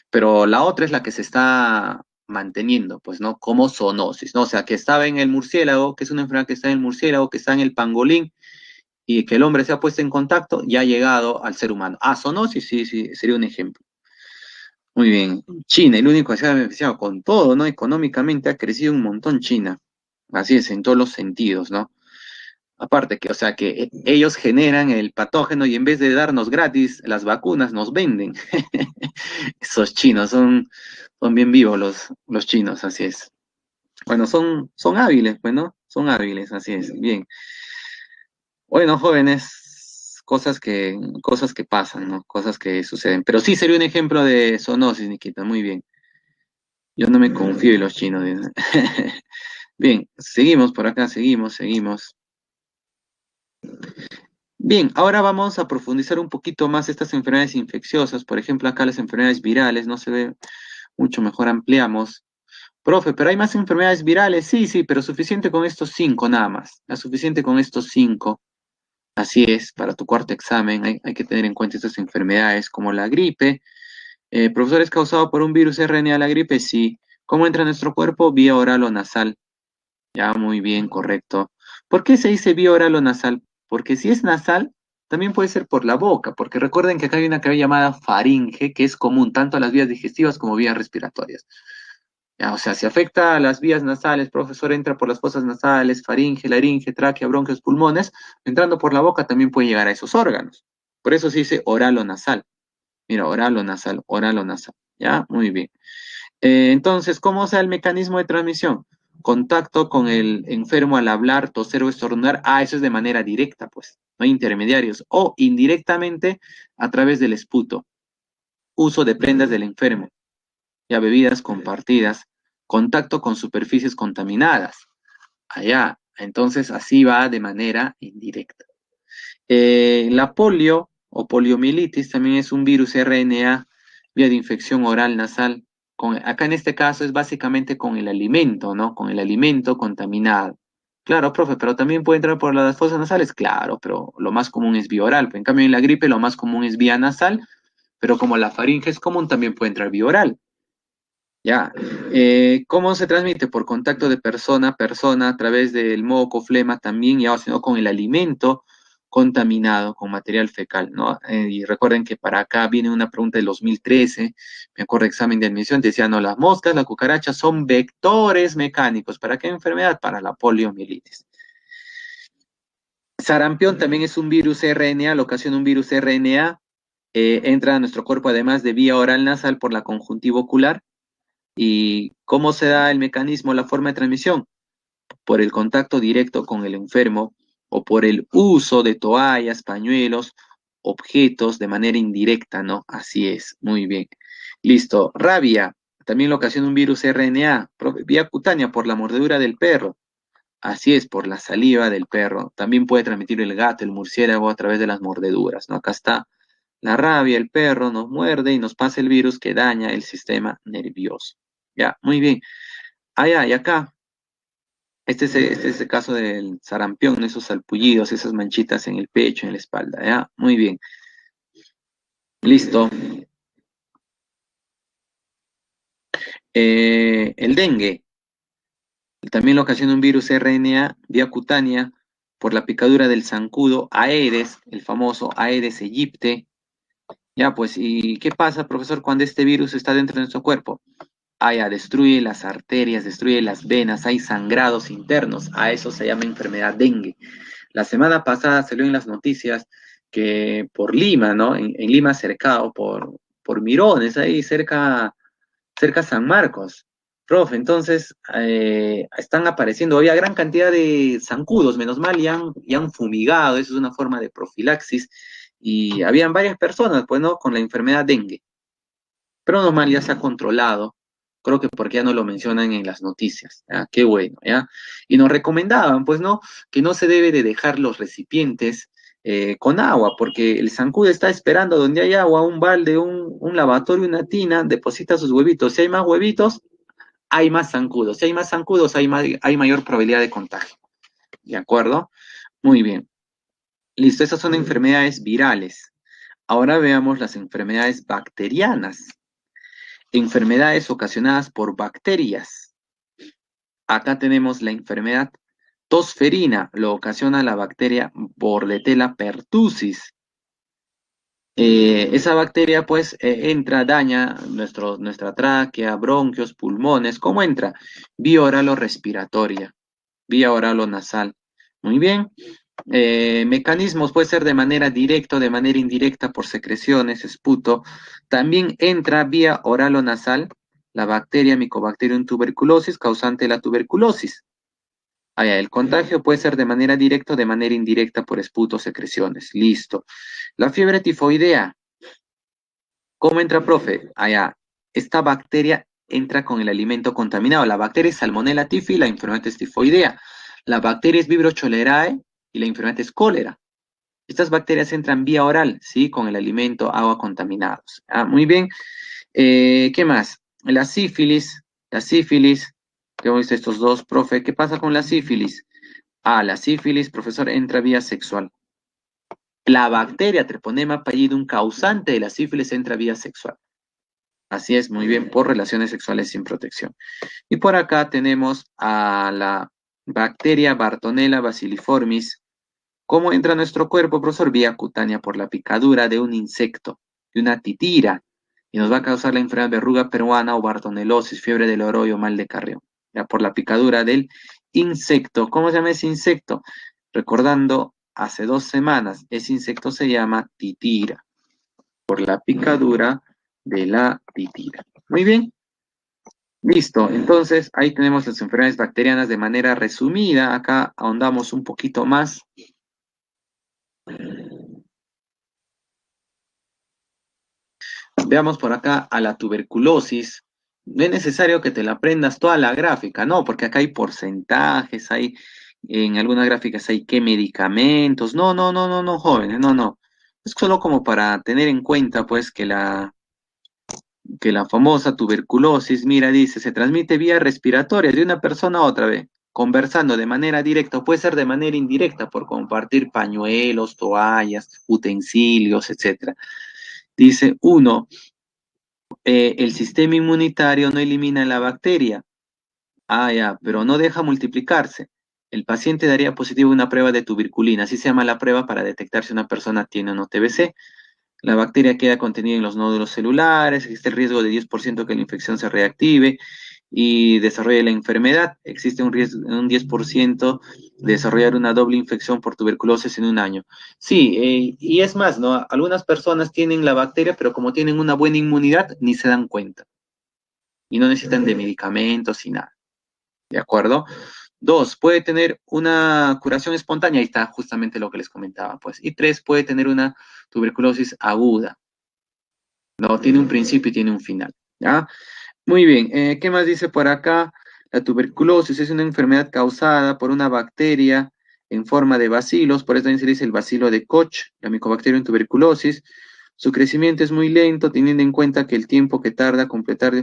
Pero la otra es la que se está manteniendo, pues, ¿no? Como zoonosis, ¿no? O sea, que estaba en el murciélago, que es una enfermedad que está en el murciélago, que está en el pangolín, y que el hombre se ha puesto en contacto y ha llegado al ser humano. Ah, zoonosis, sí, sí, sería un ejemplo. Muy bien. China, el único que se ha beneficiado con todo, ¿no? Económicamente ha crecido un montón China. Así es, en todos los sentidos, ¿no? Aparte que, o sea, que ellos generan el patógeno y en vez de darnos gratis las vacunas, nos venden. Esos chinos son bien vivos los chinos, así es. Bueno, son hábiles, pues, ¿no? Son hábiles, así es. Bien. Bueno, jóvenes, cosas que pasan, ¿no? Cosas que suceden. Pero sí sería un ejemplo de zoonosis, Nikita, muy bien. Yo no me confío en los chinos. Dice. Bien, seguimos por acá, seguimos. Bien, ahora vamos a profundizar un poquito más estas enfermedades infecciosas. Por ejemplo, acá las enfermedades virales, no se ve mucho mejor, ampliamos. Profe, pero hay más enfermedades virales. Sí, sí, pero suficiente con estos cinco nada más. Es suficiente con estos cinco. Así es, para tu cuarto examen hay que tener en cuenta estas enfermedades como la gripe. Profesor, ¿es causado por un virus RNA la gripe? Sí. ¿Cómo entra a nuestro cuerpo? Vía oral o nasal. Ya, muy bien, correcto. ¿Por qué se dice vía oral o nasal? Porque si es nasal, también puede ser por la boca, porque recuerden que acá hay una cavidad llamada faringe, que es común tanto a las vías digestivas como vías respiratorias. Ya, o sea, si afecta a las vías nasales, profesor, entra por las fosas nasales, faringe, laringe, tráquea, bronquios, pulmones, entrando por la boca también puede llegar a esos órganos. Por eso se dice oral o nasal. Mira, oral o nasal. Ya, muy bien. Entonces, ¿cómo sea el mecanismo de transmisión? Contacto con el enfermo al hablar, toser o estornudar. Ah, eso es de manera directa, pues, no hay intermediarios. O indirectamente a través del esputo. Uso de prendas del enfermo, ya bebidas compartidas, contacto con superficies contaminadas. Allá, entonces así va de manera indirecta. La polio o poliomielitis también es un virus RNA, vía de infección oral nasal. Acá en este caso es básicamente con el alimento, ¿no? Con el alimento contaminado. Claro, profe, pero también puede entrar por las fosas nasales. Claro, pero lo más común es vía oral. En cambio, en la gripe lo más común es vía nasal, pero como la faringe es común, también puede entrar vía oral. Ya. ¿Cómo se transmite? Por contacto de persona a persona, a través del moco, flema también, ya, sino con el alimento contaminado, con material fecal, ¿no? Y recuerden que para acá viene una pregunta del 2013, me acuerdo examen de admisión, decía, no, las moscas, las cucarachas son vectores mecánicos. ¿Para qué enfermedad? Para la poliomielitis. Sarampión también es un virus RNA, lo ocasiona un virus RNA, entra a nuestro cuerpo además de vía oral nasal por la conjuntiva ocular. ¿Y cómo se da el mecanismo, la forma de transmisión? Por el contacto directo con el enfermo o por el uso de toallas, pañuelos, objetos de manera indirecta, ¿no? Así es, muy bien. Listo. Rabia, también lo ocasiona un virus RNA, vía cutánea por la mordedura del perro. Así es, por la saliva del perro. También puede transmitir el gato, el murciélago a través de las mordeduras, ¿no? Acá está la rabia, el perro nos muerde y nos pasa el virus que daña el sistema nervioso. Ya, muy bien. ya, y acá. Este es el caso del sarampión, esos salpullidos, esas manchitas en el pecho, en la espalda, ¿ya? Muy bien. Listo. El dengue también lo ocasiona un virus RNA vía cutánea por la picadura del zancudo Aedes, el famoso Aedes aegypti. Ya, pues, ¿y qué pasa, profesor, cuando este virus está dentro de nuestro cuerpo? Ya, destruye las arterias, destruye las venas, hay sangrados internos. A eso se llama enfermedad dengue. La semana pasada salió en las noticias que por Lima, ¿no? En Lima cercado, por Mirones, ahí cerca a San Marcos. Profe, entonces están apareciendo, había gran cantidad de zancudos, menos mal, ya han fumigado, eso es una forma de profilaxis, y habían varias personas, pues, ¿no? Con la enfermedad dengue. Pero normal ya se ha controlado, creo que porque ya no lo mencionan en las noticias, ¿ya? Qué bueno, ¿ya? Y nos recomendaban, pues, ¿no? Que no se debe de dejar los recipientes con agua, porque el zancudo está esperando donde hay agua, un balde, un lavatorio, una tina, deposita sus huevitos. Si hay más huevitos, hay más zancudos. Si hay más zancudos, hay mayor probabilidad de contagio. ¿De acuerdo? Muy bien. Listo, esas son enfermedades virales. Ahora veamos las enfermedades bacterianas. Enfermedades ocasionadas por bacterias. Acá tenemos la enfermedad tosferina, lo ocasiona la bacteria Bordetella pertussis. Esa bacteria pues entra, daña nuestra tráquea, bronquios, pulmones. ¿Cómo entra? Vía oral o respiratoria, vía oral o nasal. Muy bien. Mecanismos puede ser de manera directa o de manera indirecta por secreciones, esputo. También entra vía oral o nasal la bacteria Mycobacterium tuberculosis, causante de la tuberculosis. El contagio puede ser de manera directa o de manera indirecta por esputo o secreciones. Listo. La fiebre tifoidea. ¿Cómo entra, profe? Esta bacteria entra con el alimento contaminado. La bacteria es Salmonella typhi, la enfermedad es tifoidea. La bacteria es Vibrio cholerae y la enfermedad es cólera. Estas bacterias entran vía oral, ¿sí? Con el alimento, agua contaminados. Muy bien. ¿Qué más? La sífilis, que hemos visto estos dos, profe. ¿Qué pasa con la sífilis? La sífilis, profesor, entra vía sexual. La bacteria Treponema pallidum causante de la sífilis entra vía sexual. Así es, muy bien, por relaciones sexuales sin protección. Y por acá tenemos a la bacteria Bartonella bacilliformis. ¿Cómo entra a nuestro cuerpo, profesor? Vía cutánea por la picadura de un insecto, de una titira, y nos va a causar la enfermedad de verruga peruana o bartonelosis, fiebre del oroyo, mal de Carrión, ya por la picadura del insecto. ¿Cómo se llama ese insecto? Recordando, hace 2 semanas, ese insecto se llama titira, por la picadura de la titira. Muy bien. Listo, entonces ahí tenemos las enfermedades bacterianas de manera resumida. Acá ahondamos un poquito más. Veamos por acá a la tuberculosis. No es necesario que te la aprendas toda la gráfica, no, porque acá hay porcentajes, en algunas gráficas hay qué medicamentos. No, no, no, no, no, jóvenes, no, no. Es solo como para tener en cuenta, pues, que la famosa tuberculosis, mira, dice, se transmite vía respiratoria de una persona a otra vez, conversando de manera directa, o puede ser de manera indirecta, por compartir pañuelos, toallas, utensilios, etcétera. Dice, uno, el sistema inmunitario no elimina la bacteria. Pero no deja multiplicarse. El paciente daría positivo una prueba de tuberculina, así se llama la prueba para detectar si una persona tiene o no TBC. La bacteria queda contenida en los nódulos celulares, existe el riesgo de 10% que la infección se reactive y desarrolle la enfermedad. Existe un riesgo, un 10% de desarrollar una doble infección por tuberculosis en un año. Sí, y es más, ¿no? Algunas personas tienen la bacteria, pero como tienen una buena inmunidad, ni se dan cuenta y no necesitan de medicamentos y nada. ¿De acuerdo? Dos, puede tener una curación espontánea, ahí está justamente lo que les comentaba, pues. Y tres, puede tener una tuberculosis aguda. No, tiene un principio y tiene un final. ¿Ya? Muy bien, ¿qué más dice por acá? La tuberculosis es una enfermedad causada por una bacteria en forma de bacilos, por eso también se dice el bacilo de Koch, la Mycobacterium tuberculosis. Su crecimiento es muy lento, teniendo en cuenta que el tiempo que tarda a completar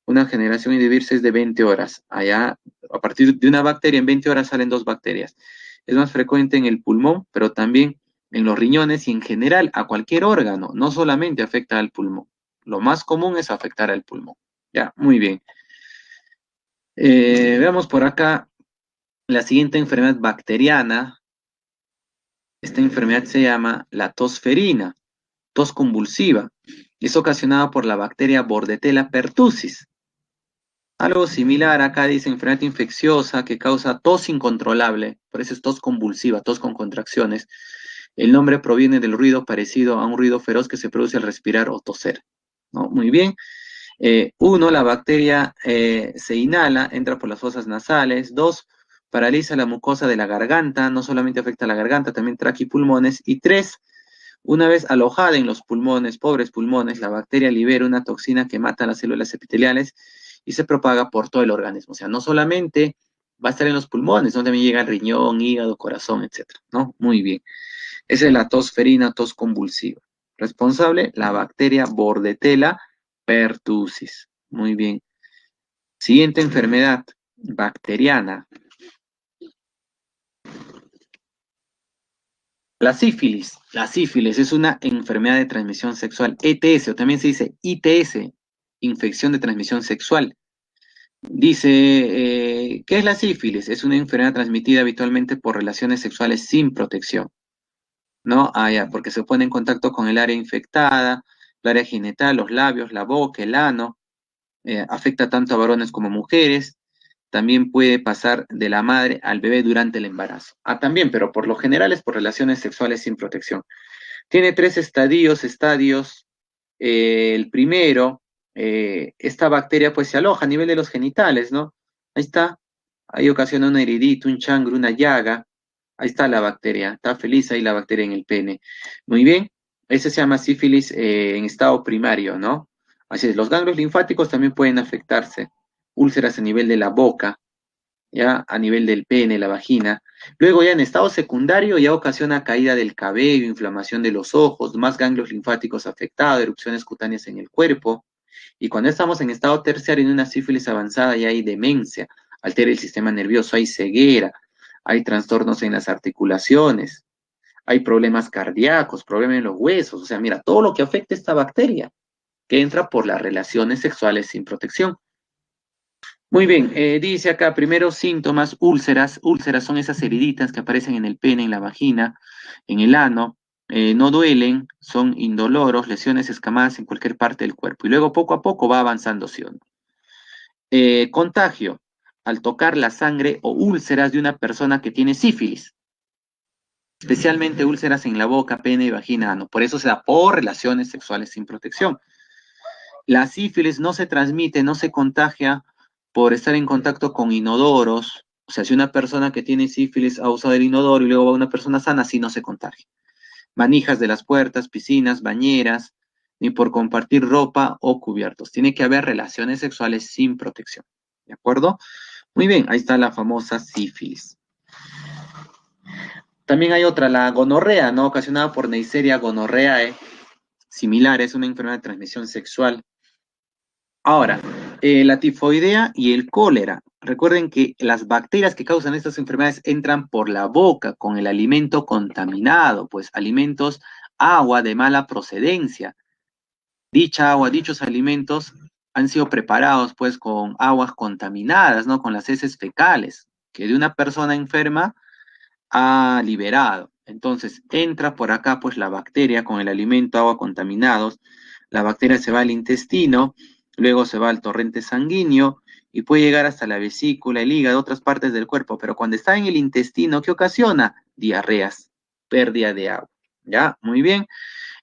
una generación y dividirse es de 20 horas. Allá, a partir de una bacteria, en 20 horas salen dos bacterias. Es más frecuente en el pulmón, pero también en los riñones y en general a cualquier órgano, no solamente afecta al pulmón. Lo más común es afectar al pulmón. Ya, muy bien. Veamos por acá la siguiente enfermedad bacteriana. Esta enfermedad se llama la tosferina, tos convulsiva. Es ocasionada por la bacteria Bordetella pertussis. Algo similar acá dice enfermedad infecciosa que causa tos incontrolable, por eso es tos convulsiva, tos con contracciones. El nombre proviene del ruido parecido a un ruido feroz que se produce al respirar o toser. ¿No? Muy bien. Uno, la bacteria se inhala, entra por las fosas nasales. Dos, paraliza la mucosa de la garganta, no solamente afecta a la garganta, también tráquea y pulmones. Y tres, una vez alojada en los pulmones, pobres pulmones, la bacteria libera una toxina que mata las células epiteliales y se propaga por todo el organismo. O sea, no solamente va a estar en los pulmones, donde también llega al riñón, hígado, corazón, etcétera, ¿no? Muy bien. Esa es la tosferina, tos convulsiva. Responsable, la bacteria Bordetella pertussis. Muy bien. Siguiente enfermedad bacteriana. La sífilis. La sífilis es una enfermedad de transmisión sexual. ETS, o también se dice ITS, infección de transmisión sexual. Dice, ¿qué es la sífilis? Es una enfermedad transmitida habitualmente por relaciones sexuales sin protección, ¿no? Ah, ya, porque se pone en contacto con el área infectada, el área genital, los labios, la boca, el ano, afecta tanto a varones como a mujeres, también puede pasar de la madre al bebé durante el embarazo. Ah, también, pero por lo general es por relaciones sexuales sin protección. Tiene tres estadios. El primero, esta bacteria pues se aloja a nivel de los genitales, ¿no? Ahí está, ahí ocasiona una heridita, un changre, una llaga. Ahí está la bacteria, está feliz ahí la bacteria en el pene. Muy bien, ese se llama sífilis en estado primario, ¿no? Así es, los ganglios linfáticos también pueden afectarse, úlceras a nivel de la boca, ya a nivel del pene, la vagina. Luego ya en estado secundario ya ocasiona caída del cabello, inflamación de los ojos, más ganglios linfáticos afectados, erupciones cutáneas en el cuerpo. Y cuando estamos en estado terciario, en una sífilis avanzada, ya hay demencia, altera el sistema nervioso, hay ceguera, hay trastornos en las articulaciones, hay problemas cardíacos, problemas en los huesos. O sea, mira, todo lo que afecta a esta bacteria, que entra por las relaciones sexuales sin protección. Muy bien, dice acá, primeros síntomas, úlceras. Úlceras son esas heriditas que aparecen en el pene, en la vagina, en el ano. No duelen, son indoloros, lesiones escamadas en cualquier parte del cuerpo. Y luego poco a poco va avanzando, ¿sí o no? Contagio, al tocar la sangre o úlceras de una persona que tiene sífilis, especialmente úlceras en la boca, pene y vagina, ano. Por eso se da por relaciones sexuales sin protección. La sífilis no se transmite, no se contagia por estar en contacto con inodoros. O sea, si una persona que tiene sífilis ha usado el inodoro y luego va una persona sana, sí no se contagia. Manijas de las puertas, piscinas, bañeras, ni por compartir ropa o cubiertos. Tiene que haber relaciones sexuales sin protección. ¿De acuerdo? Muy bien, ahí está la famosa sífilis. También hay otra, la gonorrea, ¿no? Ocasionada por Neisseria gonorreae, similar, es una enfermedad de transmisión sexual. Ahora, la tifoidea y el cólera. Recuerden que las bacterias que causan estas enfermedades entran por la boca con el alimento contaminado, pues alimentos, agua de mala procedencia. Dicha agua, dichos alimentos han sido preparados pues con aguas contaminadas, ¿no? Con las heces fecales, que de una persona enferma ha liberado. Entonces, entra por acá pues la bacteria con el alimento, agua contaminados. La bacteria se va al intestino, luego se va al torrente sanguíneo y puede llegar hasta la vesícula, el hígado, otras partes del cuerpo. Pero cuando está en el intestino, ¿qué ocasiona? Diarreas, pérdida de agua. ¿Ya? Muy bien.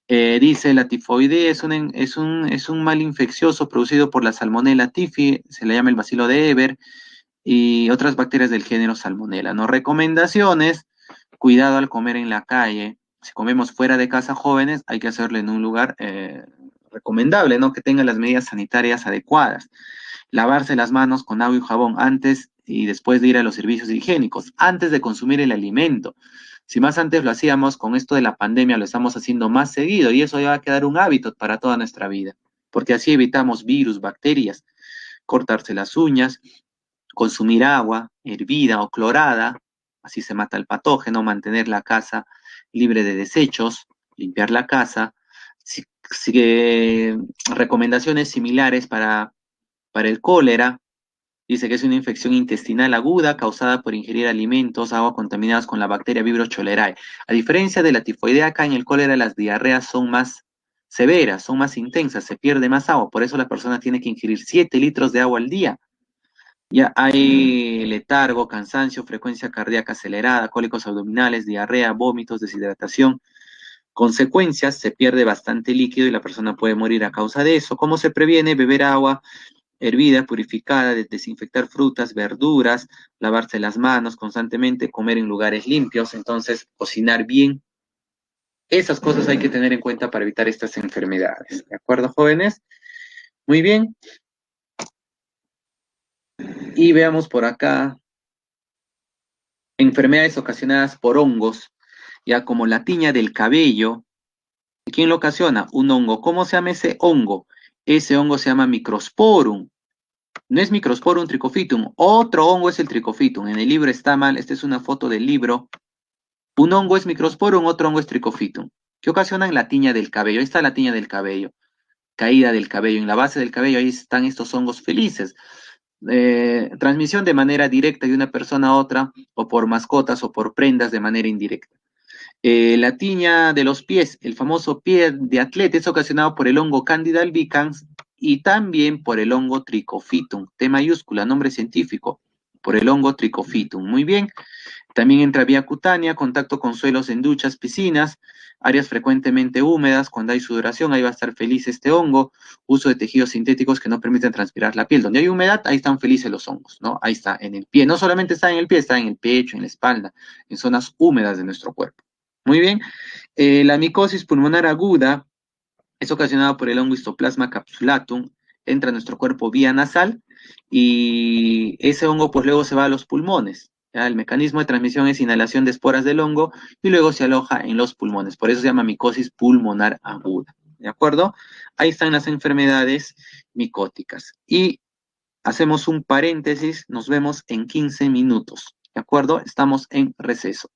Dice la tifoidea es un mal infeccioso producido por la Salmonella typhi, se le llama el bacilo de Eber y otras bacterias del género Salmonella. ¿No? Recomendaciones: cuidado al comer en la calle. Si comemos fuera de casa jóvenes, hay que hacerlo en un lugar recomendable, ¿no? Que tenga las medidas sanitarias adecuadas. Lavarse las manos con agua y jabón antes y después de ir a los servicios higiénicos, antes de consumir el alimento. Si más antes lo hacíamos, con esto de la pandemia lo estamos haciendo más seguido y eso ya va a quedar un hábito para toda nuestra vida, porque así evitamos virus, bacterias, cortarse las uñas, consumir agua hervida o clorada, así se mata el patógeno, mantener la casa libre de desechos, limpiar la casa. Recomendaciones similares para el cólera. Dice que es una infección intestinal aguda causada por ingerir alimentos, agua contaminados con la bacteria Vibrio cholerae. A diferencia de la tifoidea, en el cólera las diarreas son más severas, son más intensas, se pierde más agua, por eso la persona tiene que ingerir 7 litros de agua al día. Ya hay letargo, cansancio, frecuencia cardíaca acelerada, cólicos abdominales, diarrea, vómitos, deshidratación. Consecuencias, se pierde bastante líquido y la persona puede morir a causa de eso. ¿Cómo se previene? Beber agua hervida, purificada, desinfectar frutas, verduras, lavarse las manos constantemente, comer en lugares limpios, entonces cocinar bien. Esas cosas hay que tener en cuenta para evitar estas enfermedades. ¿De acuerdo, jóvenes? Muy bien. Y veamos por acá, enfermedades ocasionadas por hongos, ya como la tiña del cabello. ¿Quién lo ocasiona? Un hongo. ¿Cómo se llama ese hongo? Ese hongo se llama Microsporum. No es Microsporum trichophytum, otro hongo es el trichophytum. En el libro está mal, esta es una foto del libro. Un hongo es Microsporum, otro hongo es trichophytum. ¿Qué ocasionan la tiña del cabello? Ahí está la tiña del cabello, caída del cabello. En la base del cabello ahí están estos hongos felices. Transmisión de manera directa de una persona a otra, o por mascotas o por prendas de manera indirecta. La tiña de los pies, el famoso pie de atleta, es ocasionado por el hongo Candida albicans y también por el hongo Trichophytum, T mayúscula, nombre científico, por el hongo Trichophytum. Muy bien. También entra vía cutánea, contacto con suelos en duchas, piscinas, áreas frecuentemente húmedas, cuando hay sudoración, ahí va a estar feliz este hongo, uso de tejidos sintéticos que no permiten transpirar la piel. Donde hay humedad, ahí están felices los hongos, ¿no? Ahí está, en el pie. No solamente está en el pie, está en el pecho, en la espalda, en zonas húmedas de nuestro cuerpo. Muy bien. La micosis pulmonar aguda es ocasionada por el hongo Histoplasma capsulatum, entra a nuestro cuerpo vía nasal y ese hongo pues luego se va a los pulmones. ¿Ya? El mecanismo de transmisión es inhalación de esporas del hongo y luego se aloja en los pulmones. Por eso se llama micosis pulmonar aguda. ¿De acuerdo? Ahí están las enfermedades micóticas. Y hacemos un paréntesis, nos vemos en 15 minutos. ¿De acuerdo? Estamos en receso.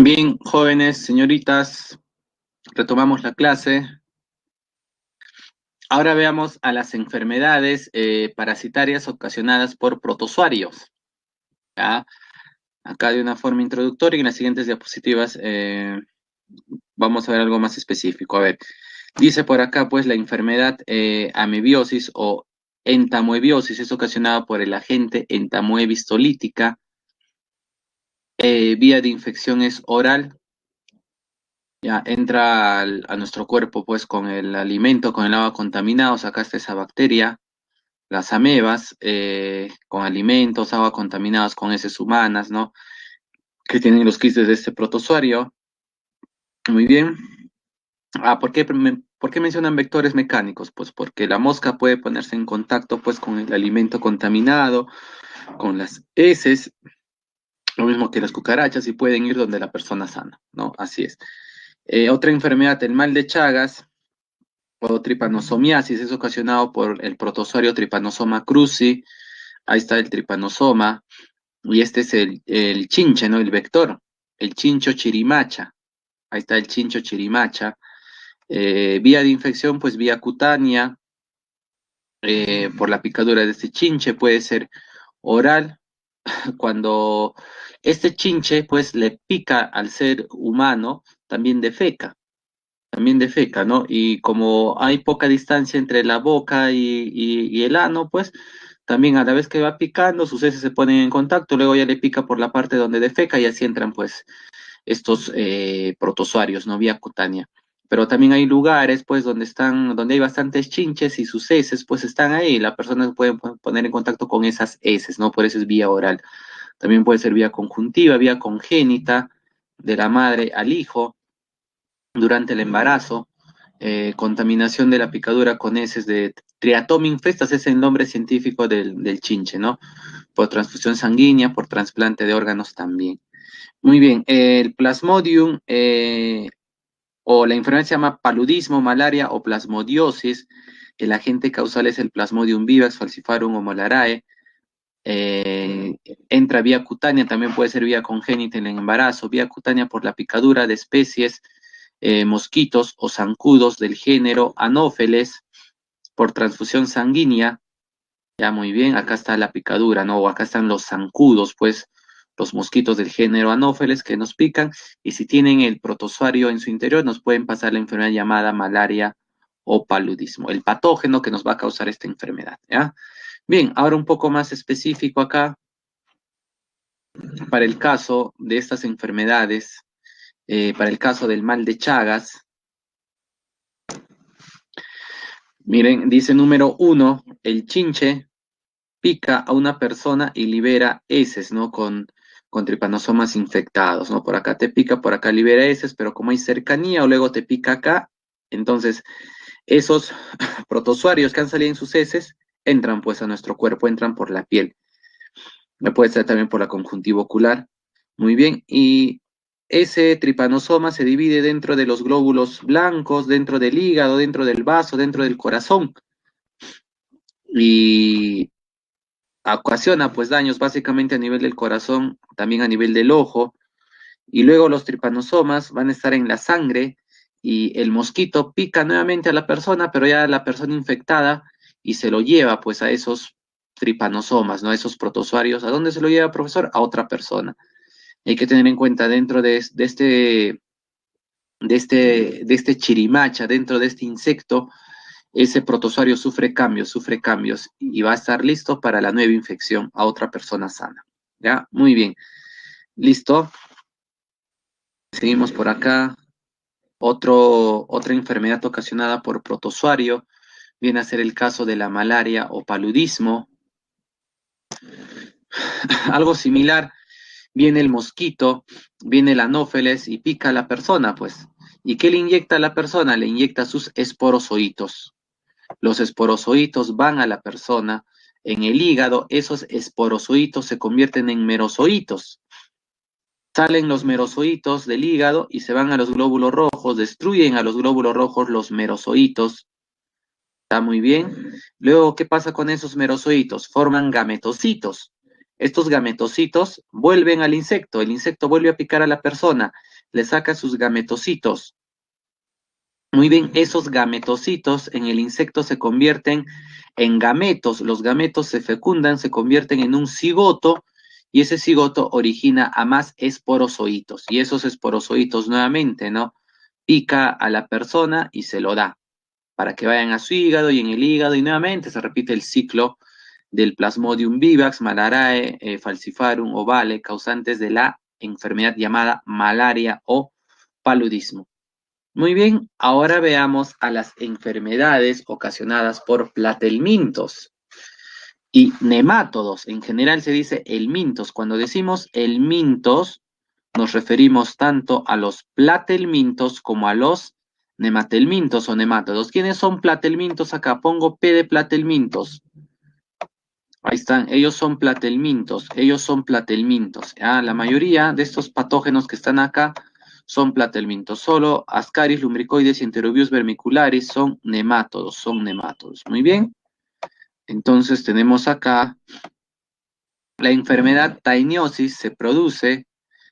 Bien, jóvenes, señoritas, retomamos la clase. Ahora veamos a las enfermedades parasitarias ocasionadas por protozoarios. ¿Ya? Acá de una forma introductoria y en las siguientes diapositivas vamos a ver algo más específico. A ver, dice por acá pues la enfermedad amebiosis o entamoebiosis es ocasionada por el agente entamoebis tolítica. Vía de infección es oral. Ya entra a nuestro cuerpo pues con el alimento, con el agua contaminado, sacaste esa bacteria, las amebas, con alimentos, agua contaminados con heces humanas, ¿no? Que tienen los quistes de este protozoario. Muy bien. ¿Por qué mencionan vectores mecánicos? Pues porque la mosca puede ponerse en contacto pues con el alimento contaminado, con las heces, lo mismo que las cucarachas y pueden ir donde la persona sana, ¿no? Así es. Otra enfermedad, el mal de Chagas o tripanosomiasis, es ocasionado por el protozoario Trypanosoma cruzi. Ahí está el tripanosoma. Y este es el chinche, ¿no? El vector. El chincho chirimacha. Ahí está el chincho chirimacha. Vía de infección, pues vía cutánea, por la picadura de este chinche, puede ser oral, cuando este chinche pues le pica al ser humano, también defeca, ¿no? Y como hay poca distancia entre la boca y el ano, pues también a la vez que va picando, sus heces se ponen en contacto, luego ya le pica por la parte donde defeca y así entran pues estos protozoarios, ¿no? Vía cutánea. Pero también hay lugares, pues, donde hay bastantes chinches y sus heces, pues, están ahí. La persona se puede poner en contacto con esas heces, ¿no? Por eso es vía oral. También puede ser vía conjuntiva, vía congénita, de la madre al hijo, durante el embarazo, contaminación de la picadura con heces de Triatom infestas, es el nombre científico del chinche, ¿no? Por transfusión sanguínea, por trasplante de órganos también. Muy bien, el plasmodium o la enfermedad se llama paludismo, malaria o plasmodiosis. El agente causal es el Plasmodium vivax, falciparum o malarae. Eh, Entra vía cutánea, también puede ser vía congénita en el embarazo, vía cutánea por la picadura de especies, mosquitos o zancudos del género Anopheles, por transfusión sanguínea. Ya muy bien, acá está la picadura, ¿no? O acá están los zancudos, pues, los mosquitos del género Anopheles que nos pican, y si tienen el protozoario en su interior, nos pueden pasar la enfermedad llamada malaria o paludismo, el patógeno que nos va a causar esta enfermedad, ¿ya? Bien, ahora un poco más específico acá, para el caso de estas enfermedades, para el caso del mal de Chagas, miren, dice número uno, el chinche pica a una persona y libera heces, ¿no? Con tripanosomas infectados, ¿no? Por acá te pica, por acá libera heces, pero como hay cercanía o luego te pica acá, entonces esos protozoarios que han salido en sus heces entran pues a nuestro cuerpo, entran por la piel. Me puede ser también por la conjuntiva ocular. Muy bien, y ese tripanosoma se divide dentro de los glóbulos blancos, dentro del hígado, dentro del vaso, dentro del corazón. Y ocasiona pues daños básicamente a nivel del corazón, también a nivel del ojo, y luego los tripanosomas van a estar en la sangre y el mosquito pica nuevamente a la persona, pero ya la persona infectada y se lo lleva pues a esos tripanosomas, ¿no? A esos protozoarios. ¿A dónde se lo lleva, profesor? A otra persona. Hay que tener en cuenta dentro de este chirimacha, dentro de este insecto, ese protozoario sufre cambios y va a estar listo para la nueva infección a otra persona sana. ¿Ya? Muy bien. Listo. Seguimos por acá. Otra enfermedad ocasionada por protozoario viene a ser el caso de la malaria o paludismo. Algo similar, viene el mosquito, viene el anófeles y pica a la persona, pues. ¿Y qué le inyecta a la persona? Le inyecta sus esporozoitos. Los esporozoitos van a la persona en el hígado, esos esporozoitos se convierten en merozoitos. Salen los merozoitos del hígado y se van a los glóbulos rojos, destruyen a los glóbulos rojos los merozoitos. Está muy bien. Luego, ¿qué pasa con esos merozoitos? Forman gametocitos. Estos gametocitos vuelven al insecto, el insecto vuelve a picar a la persona, le saca sus gametocitos. Muy bien, esos gametocitos en el insecto se convierten en gametos, los gametos se fecundan, se convierten en un cigoto y ese cigoto origina a más esporozoitos y esos esporozoitos nuevamente, ¿no? Pica a la persona y se lo da para que vayan a su hígado y en el hígado y nuevamente se repite el ciclo del Plasmodium vivax, malarae, falciparum ovale, causantes de la enfermedad llamada malaria o paludismo. Muy bien, ahora veamos a las enfermedades ocasionadas por platelmintos y nemátodos. En general se dice helmintos. Cuando decimos helmintos, nos referimos tanto a los platelmintos como a los nematelmintos o nemátodos. ¿Quiénes son platelmintos acá? Pongo P de platelmintos. Ahí están, ellos son platelmintos, ellos son platelmintos. La mayoría de estos patógenos que están acá son platelmintos. Solo Ascaris, lumbricoides y Enterobius vermicularis son nemátodos, son nemátodos. Muy bien. Entonces tenemos acá la enfermedad tainiosis se produce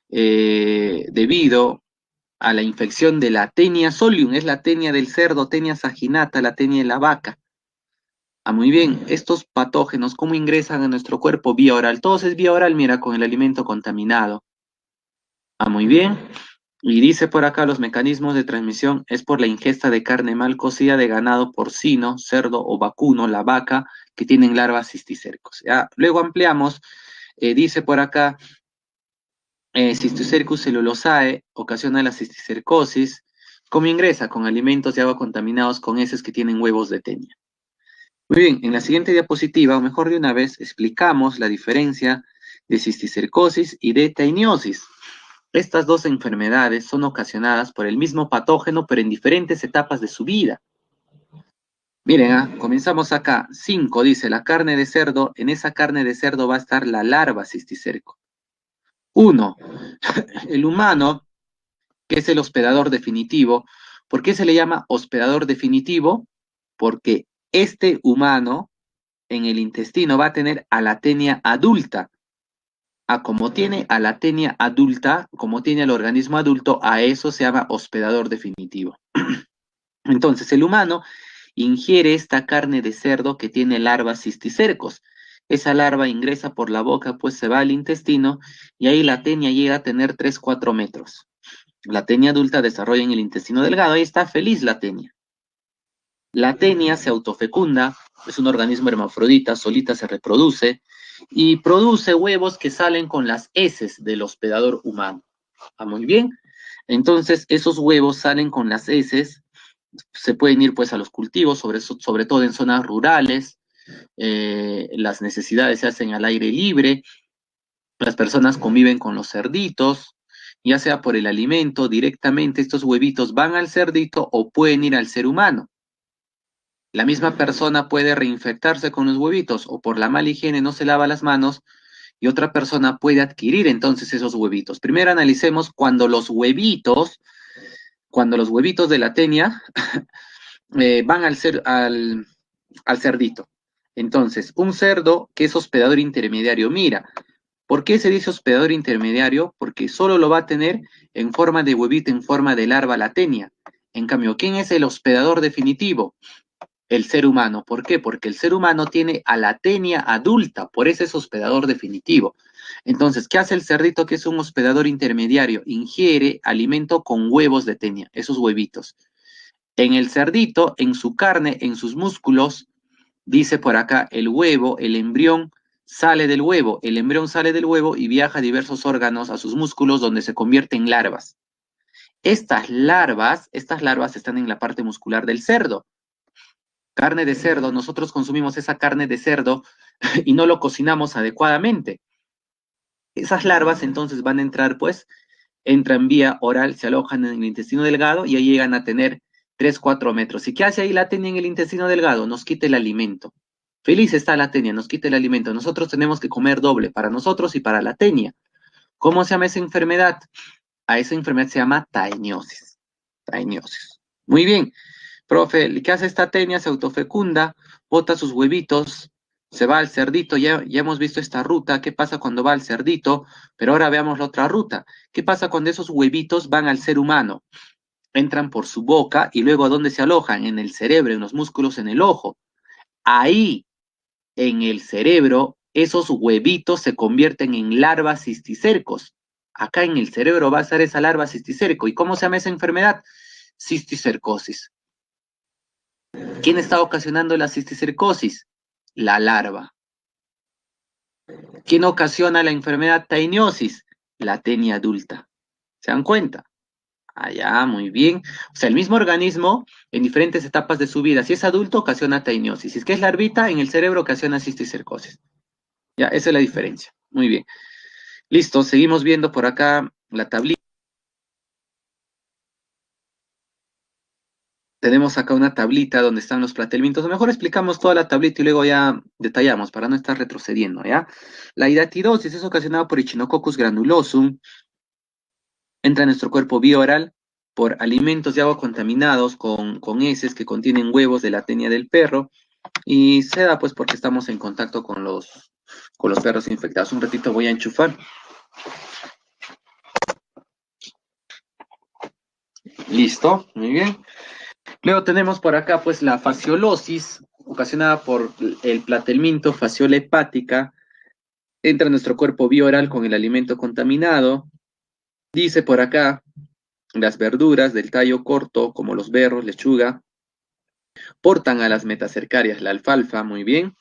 debido a la infección de la Taenia solium, es la tenia del cerdo, Taenia saginata, la tenia de la vaca. Muy bien, estos patógenos, ¿cómo ingresan a nuestro cuerpo? Vía oral. Todos es vía oral, mira, con el alimento contaminado. Muy bien. Y dice por acá los mecanismos de transmisión es por la ingesta de carne mal cocida de ganado porcino, cerdo o vacuno, la vaca, que tienen larvas cisticercos. ¿Ya? Luego ampliamos, dice por acá, Cysticercus celulosae ocasiona la cisticercosis. ¿Cómo ingresa? Con alimentos de agua contaminados con heces que tienen huevos de tenia. Muy bien, en la siguiente diapositiva, o mejor de una vez, explicamos la diferencia de cisticercosis y de tainiosis. Estas dos enfermedades son ocasionadas por el mismo patógeno, pero en diferentes etapas de su vida. Miren, comenzamos acá. 5 dice, la carne de cerdo, en esa carne de cerdo va a estar la larva cisticerco. 1. El humano, que es el hospedador definitivo. ¿Por qué se le llama hospedador definitivo? Porque este humano en el intestino va a tener a la tenia adulta. Como tiene a la tenia adulta, como tiene el organismo adulto, a eso se llama hospedador definitivo. Entonces, el humano ingiere esta carne de cerdo que tiene larvas cisticercos. Esa larva ingresa por la boca, pues se va al intestino y ahí la tenia llega a tener 3-4 metros. La tenia adulta desarrolla en el intestino delgado, ahí está feliz la tenia. La tenia se autofecunda, es un organismo hermafrodita, solita se reproduce y produce huevos que salen con las heces del hospedador humano. Muy bien. Entonces, esos huevos salen con las heces, se pueden ir pues a los cultivos, sobre todo en zonas rurales, las necesidades se hacen al aire libre, las personas conviven con los cerditos, ya sea por el alimento, directamente estos huevitos van al cerdito o pueden ir al ser humano. La misma persona puede reinfectarse con los huevitos o por la mala higiene no se lava las manos y otra persona puede adquirir entonces esos huevitos. Primero analicemos cuando los huevitos de la tenia van al cerdito. Entonces, un cerdo que es hospedador intermediario, mira, ¿por qué se dice hospedador intermediario? Porque solo lo va a tener en forma de huevito, en forma de larva la tenia. En cambio, ¿quién es el hospedador definitivo? El ser humano. ¿Por qué? Porque el ser humano tiene a la tenia adulta, por eso es hospedador definitivo. Entonces, ¿qué hace el cerdito que es un hospedador intermediario? Ingiere alimento con huevos de tenia, esos huevitos. En el cerdito, en su carne, en sus músculos, dice por acá, el huevo, el embrión sale del huevo, el embrión sale del huevo y viaja a diversos órganos, a sus músculos, donde se convierte en larvas. Estas larvas están en la parte muscular del cerdo. Carne de cerdo, nosotros consumimos esa carne de cerdo y no lo cocinamos adecuadamente. Esas larvas entonces van a entrar, pues, entran vía oral, se alojan en el intestino delgado y ahí llegan a tener 3-4 metros. ¿Y qué hace ahí la tenia en el intestino delgado? Nos quita el alimento. Feliz está la tenia, nos quita el alimento. Nosotros tenemos que comer doble, para nosotros y para la tenia. ¿Cómo se llama esa enfermedad? A esa enfermedad se llama taeniosis. Taeniosis. Muy bien. Profe, ¿qué hace esta tenia? Se autofecunda, bota sus huevitos, se va al cerdito, ya hemos visto esta ruta, ¿qué pasa cuando va al cerdito? Pero ahora veamos la otra ruta. ¿Qué pasa cuando esos huevitos van al ser humano? Entran por su boca y luego ¿a dónde se alojan? En el cerebro, en los músculos, en el ojo. Ahí, en el cerebro, esos huevitos se convierten en larvas cisticercos. Acá en el cerebro va a estar esa larva cisticerco. ¿Y cómo se llama esa enfermedad? Cisticercosis. ¿Quién está ocasionando la cisticercosis? La larva. ¿Quién ocasiona la enfermedad tainiosis? La tenia adulta. ¿Se dan cuenta? Ya, muy bien. O sea, el mismo organismo en diferentes etapas de su vida. Si es adulto, ocasiona tainiosis. Si es que es larvita, en el cerebro ocasiona cisticercosis. Ya, esa es la diferencia. Muy bien. Listo, seguimos viendo por acá la tablita. Tenemos acá una tablita donde están los platelmintos. A lo mejor explicamos toda la tablita y luego ya detallamos para no estar retrocediendo, ¿ya? La hidatidosis es ocasionada por Echinococcus granulosum, entra en nuestro cuerpo vía oral por alimentos de agua contaminados con heces que contienen huevos de la tenia del perro y se da pues porque estamos en contacto con los perros infectados. Un ratito voy a enchufar. Listo, muy bien. Luego tenemos por acá pues la fasciolosis, ocasionada por el platelminto, fasciola hepática, entra en nuestro cuerpo vía oral con el alimento contaminado. Dice por acá, las verduras del tallo corto, como los berros, lechuga, portan a las metacercarias, la alfalfa, muy bien.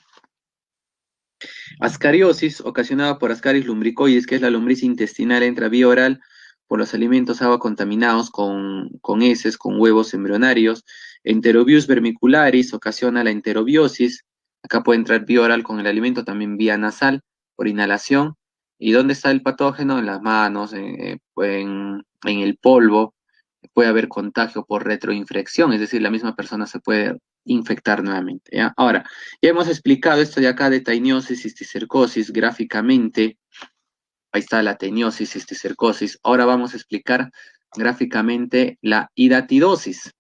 Ascariosis, ocasionada por Ascaris lumbricoides, que es la lombriz intestinal, entra vía oral por los alimentos agua contaminados con heces, con huevos embrionarios. Enterobius vermicularis ocasiona la enterobiosis. Acá puede entrar vía oral con el alimento, también vía nasal, por inhalación. ¿Y dónde está el patógeno? En las manos, en el polvo. Puede haber contagio por retroinfección, es decir, la misma persona se puede infectar nuevamente, ¿ya? Ahora, ya hemos explicado esto de acá de tainiosis, cisticercosis gráficamente. Ahí está la tainiosis, cisticercosis. Ahora vamos a explicar gráficamente la hidatidosis.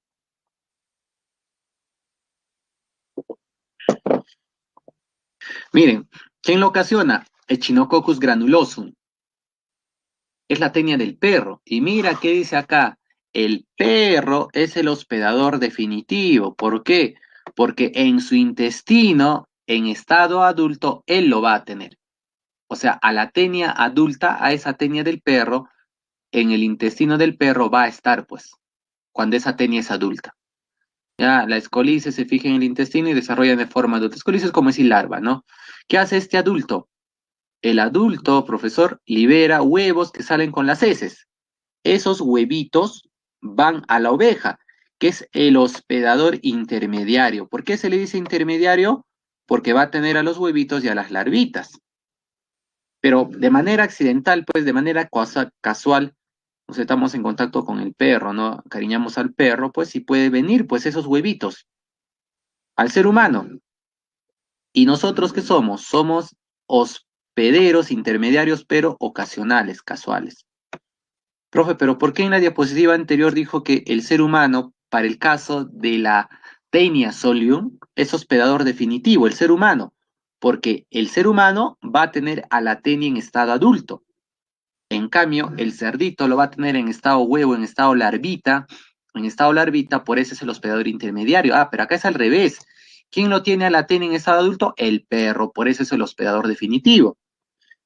Miren, ¿quién lo ocasiona? Echinococcus granulosum. Es la tenia del perro. Y mira qué dice acá. El perro es el hospedador definitivo. ¿Por qué? Porque en su intestino, en estado adulto, él lo va a tener. O sea, a la tenia adulta, a esa tenia del perro, en el intestino del perro va a estar, pues, cuando esa tenia es adulta. Ya, la escolice se fija en el intestino y desarrolla de forma adulta. Escolice es como decir larva, ¿no? ¿Qué hace este adulto? El adulto, profesor, libera huevos que salen con las heces. Esos huevitos van a la oveja, que es el hospedador intermediario. ¿Por qué se le dice intermediario? Porque va a tener a los huevitos y a las larvitas. Pero de manera accidental, pues de manera casual, nos estamos en contacto con el perro, ¿no? Cariñamos al perro, pues sí puede venir, pues esos huevitos al ser humano. ¿Y nosotros qué somos? Somos hospederos intermediarios, pero ocasionales, casuales. Profe, pero ¿por qué en la diapositiva anterior dijo que el ser humano, para el caso de la Taenia solium, es hospedador definitivo, el ser humano? Porque el ser humano va a tener a la tenia en estado adulto. En cambio, el cerdito lo va a tener en estado huevo, en estado larvita, por eso es el hospedador intermediario. Ah, pero acá es al revés. ¿Quién lo tiene a la tenia en estado adulto? El perro, por eso es el hospedador definitivo.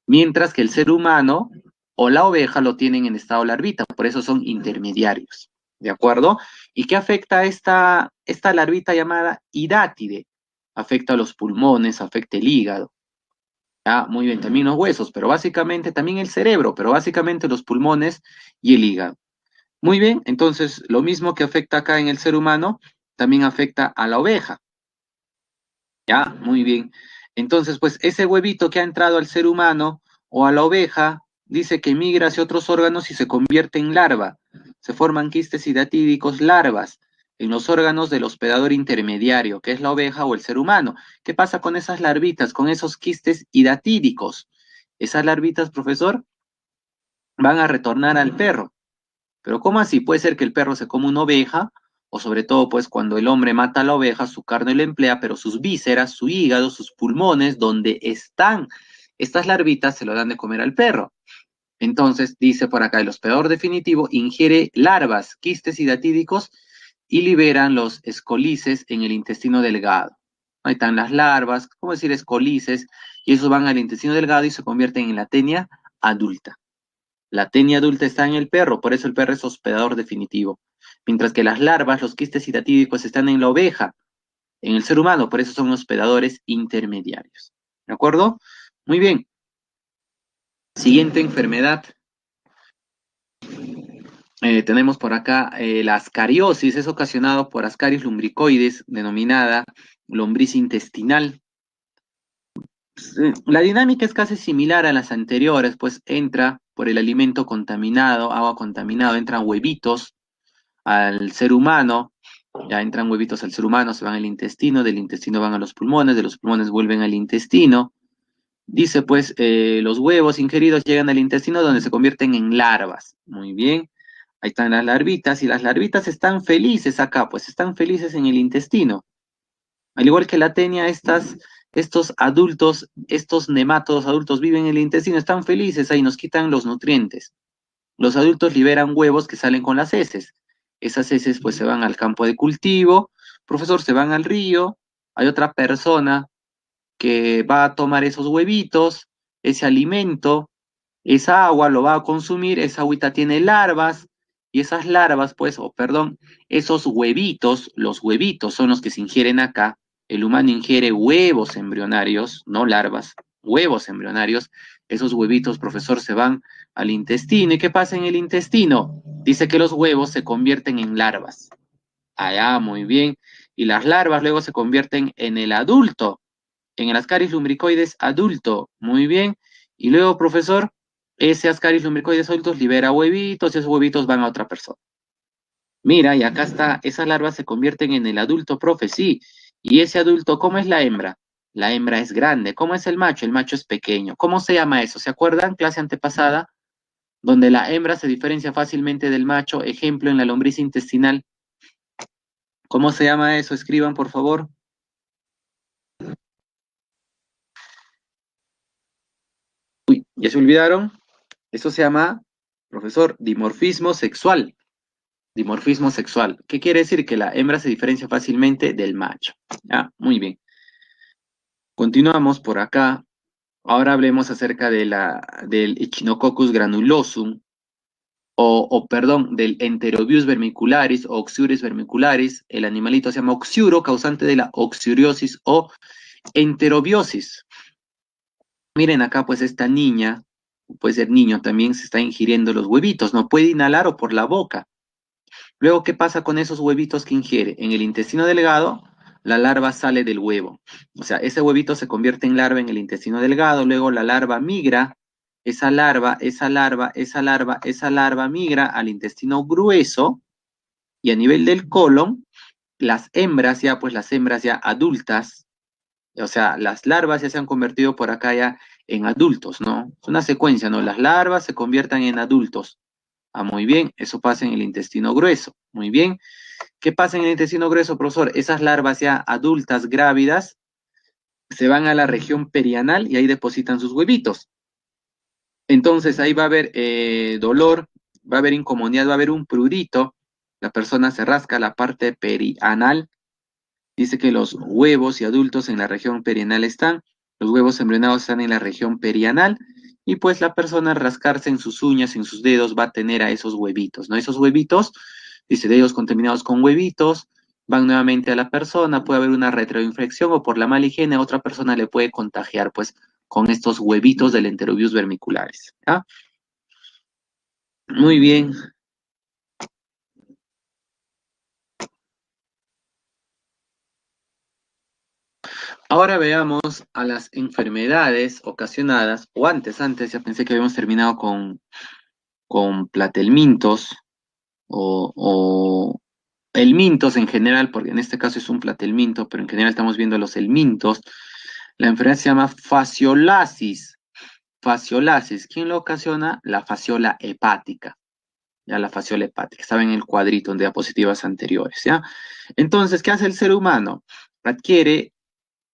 Mientras que el ser humano o la oveja lo tienen en estado larvita, por eso son intermediarios. ¿De acuerdo? ¿Y qué afecta a esta larvita llamada hidátide? Afecta a los pulmones, afecta el hígado. Ah, muy bien, también los huesos, pero básicamente también el cerebro, pero básicamente los pulmones y el hígado. Muy bien, entonces lo mismo que afecta acá en el ser humano, también afecta a la oveja. Ya, muy bien. Entonces, pues ese huevito que ha entrado al ser humano o a la oveja, dice que migra hacia otros órganos y se convierte en larva. Se forman quistes hidatídicos, larvas, en los órganos del hospedador intermediario, que es la oveja o el ser humano. ¿Qué pasa con esas larvitas, con esos quistes hidatídicos? Esas larvitas, profesor, van a retornar al perro. Pero ¿cómo así? Puede ser que el perro se coma una oveja, o sobre todo, pues cuando el hombre mata a la oveja, su carne lo emplea, pero sus vísceras, su hígado, sus pulmones, donde están estas larvitas, se lo dan de comer al perro. Entonces, dice por acá, el hospedador definitivo ingiere larvas, quistes hidatídicos y liberan los escolices en el intestino delgado. Ahí están las larvas, ¿cómo decir escolices? Y esos van al intestino delgado y se convierten en la tenia adulta. La tenia adulta está en el perro, por eso el perro es hospedador definitivo. Mientras que las larvas, los quistes hidatídicos, están en la oveja, en el ser humano, por eso son hospedadores intermediarios. ¿De acuerdo? Muy bien. Siguiente enfermedad. Tenemos por acá la ascariosis, es ocasionado por Ascaris lumbricoides, denominada lombriz intestinal. La dinámica es casi similar a las anteriores, pues entra por el alimento contaminado, agua contaminado, entran huevitos al ser humano, ya entran huevitos al ser humano, se van al intestino, del intestino van a los pulmones, de los pulmones vuelven al intestino. Dice pues, los huevos ingeridos llegan al intestino donde se convierten en larvas. Muy bien, ahí están las larvitas y las larvitas están felices acá, pues están felices en el intestino. Al igual que la tenia, estos adultos, estos nemátodos adultos viven en el intestino, están felices ahí, nos quitan los nutrientes. Los adultos liberan huevos que salen con las heces. Esas heces pues se van al campo de cultivo, profesor, se van al río, hay otra persona que va a tomar esos huevitos, ese alimento, esa agua lo va a consumir, esa agüita tiene larvas, y esas larvas, pues, o perdón, esos huevitos, los huevitos son los que se ingieren acá. El humano ingiere huevos embrionarios, no larvas, huevos embrionarios. Esos huevitos, profesor, se van al intestino. ¿Y qué pasa en el intestino? Dice que los huevos se convierten en larvas. Allá, muy bien. Y las larvas luego se convierten en el adulto, en el Ascaris lumbricoides adulto. Muy bien. Y luego, profesor, ese Ascaris lumbricoides adultos libera huevitos y esos huevitos van a otra persona. Mira, y acá está, esas larvas se convierten en el adulto, profe, sí. Y ese adulto, ¿cómo es la hembra? La hembra es grande. ¿Cómo es el macho? El macho es pequeño. ¿Cómo se llama eso? ¿Se acuerdan? Clase antepasada, donde la hembra se diferencia fácilmente del macho. Ejemplo, en la lombriz intestinal. ¿Cómo se llama eso? Escriban, por favor. Uy, ¿ya se olvidaron? Eso se llama, profesor, dimorfismo sexual. Dimorfismo sexual. ¿Qué quiere decir? Que la hembra se diferencia fácilmente del macho. ¿Ya? Muy bien. Continuamos por acá. Ahora hablemos acerca del Echinococcus granulosum, perdón, del Enterobius vermicularis o Oxyuris vermicularis. El animalito se llama oxiuro, causante de la oxiuriosis o enterobiosis. Miren acá, pues esta niña, puede ser niño, también se está ingiriendo los huevitos, no puede inhalar o por la boca. Luego, ¿qué pasa con esos huevitos que ingiere? En el intestino delgado, la larva sale del huevo. O sea, ese huevito se convierte en larva en el intestino delgado, luego la larva migra, esa larva migra al intestino grueso y a nivel del colon, las hembras ya, pues las hembras ya adultas, o sea, las larvas ya se han convertido por acá ya en adultos, ¿no? Es una secuencia, ¿no? Las larvas se conviertan en adultos. Ah, muy bien, eso pasa en el intestino grueso. Muy bien. ¿Qué pasa en el intestino grueso, profesor? Esas larvas ya adultas, grávidas, se van a la región perianal y ahí depositan sus huevitos. Entonces ahí va a haber dolor, va a haber incomodidad, va a haber un prurito. La persona se rasca la parte perianal. Dice que los huevos y adultos en la región perianal están, los huevos embrionados están en la región perianal y pues la persona al rascarse en sus uñas, en sus dedos, va a tener a esos huevitos, ¿no? Esos huevitos, dice, dedos contaminados con huevitos, van nuevamente a la persona, puede haber una retroinfección o por la mala higiene a otra persona le puede contagiar pues con estos huevitos del Enterobius vermicularis. ¿Ah? Muy bien. Ahora veamos a las enfermedades ocasionadas, o antes, ya pensé que habíamos terminado con platelmintos o helmintos en general, porque en este caso es un platelminto, pero en general estamos viendo los helmintos. La enfermedad se llama fasciolasis. Fasciolasis. ¿Quién lo ocasiona? La fasciola hepática. Ya la fasciola hepática. Estaba en el cuadrito de diapositivas anteriores, ¿ya? Entonces, ¿qué hace el ser humano? Adquiere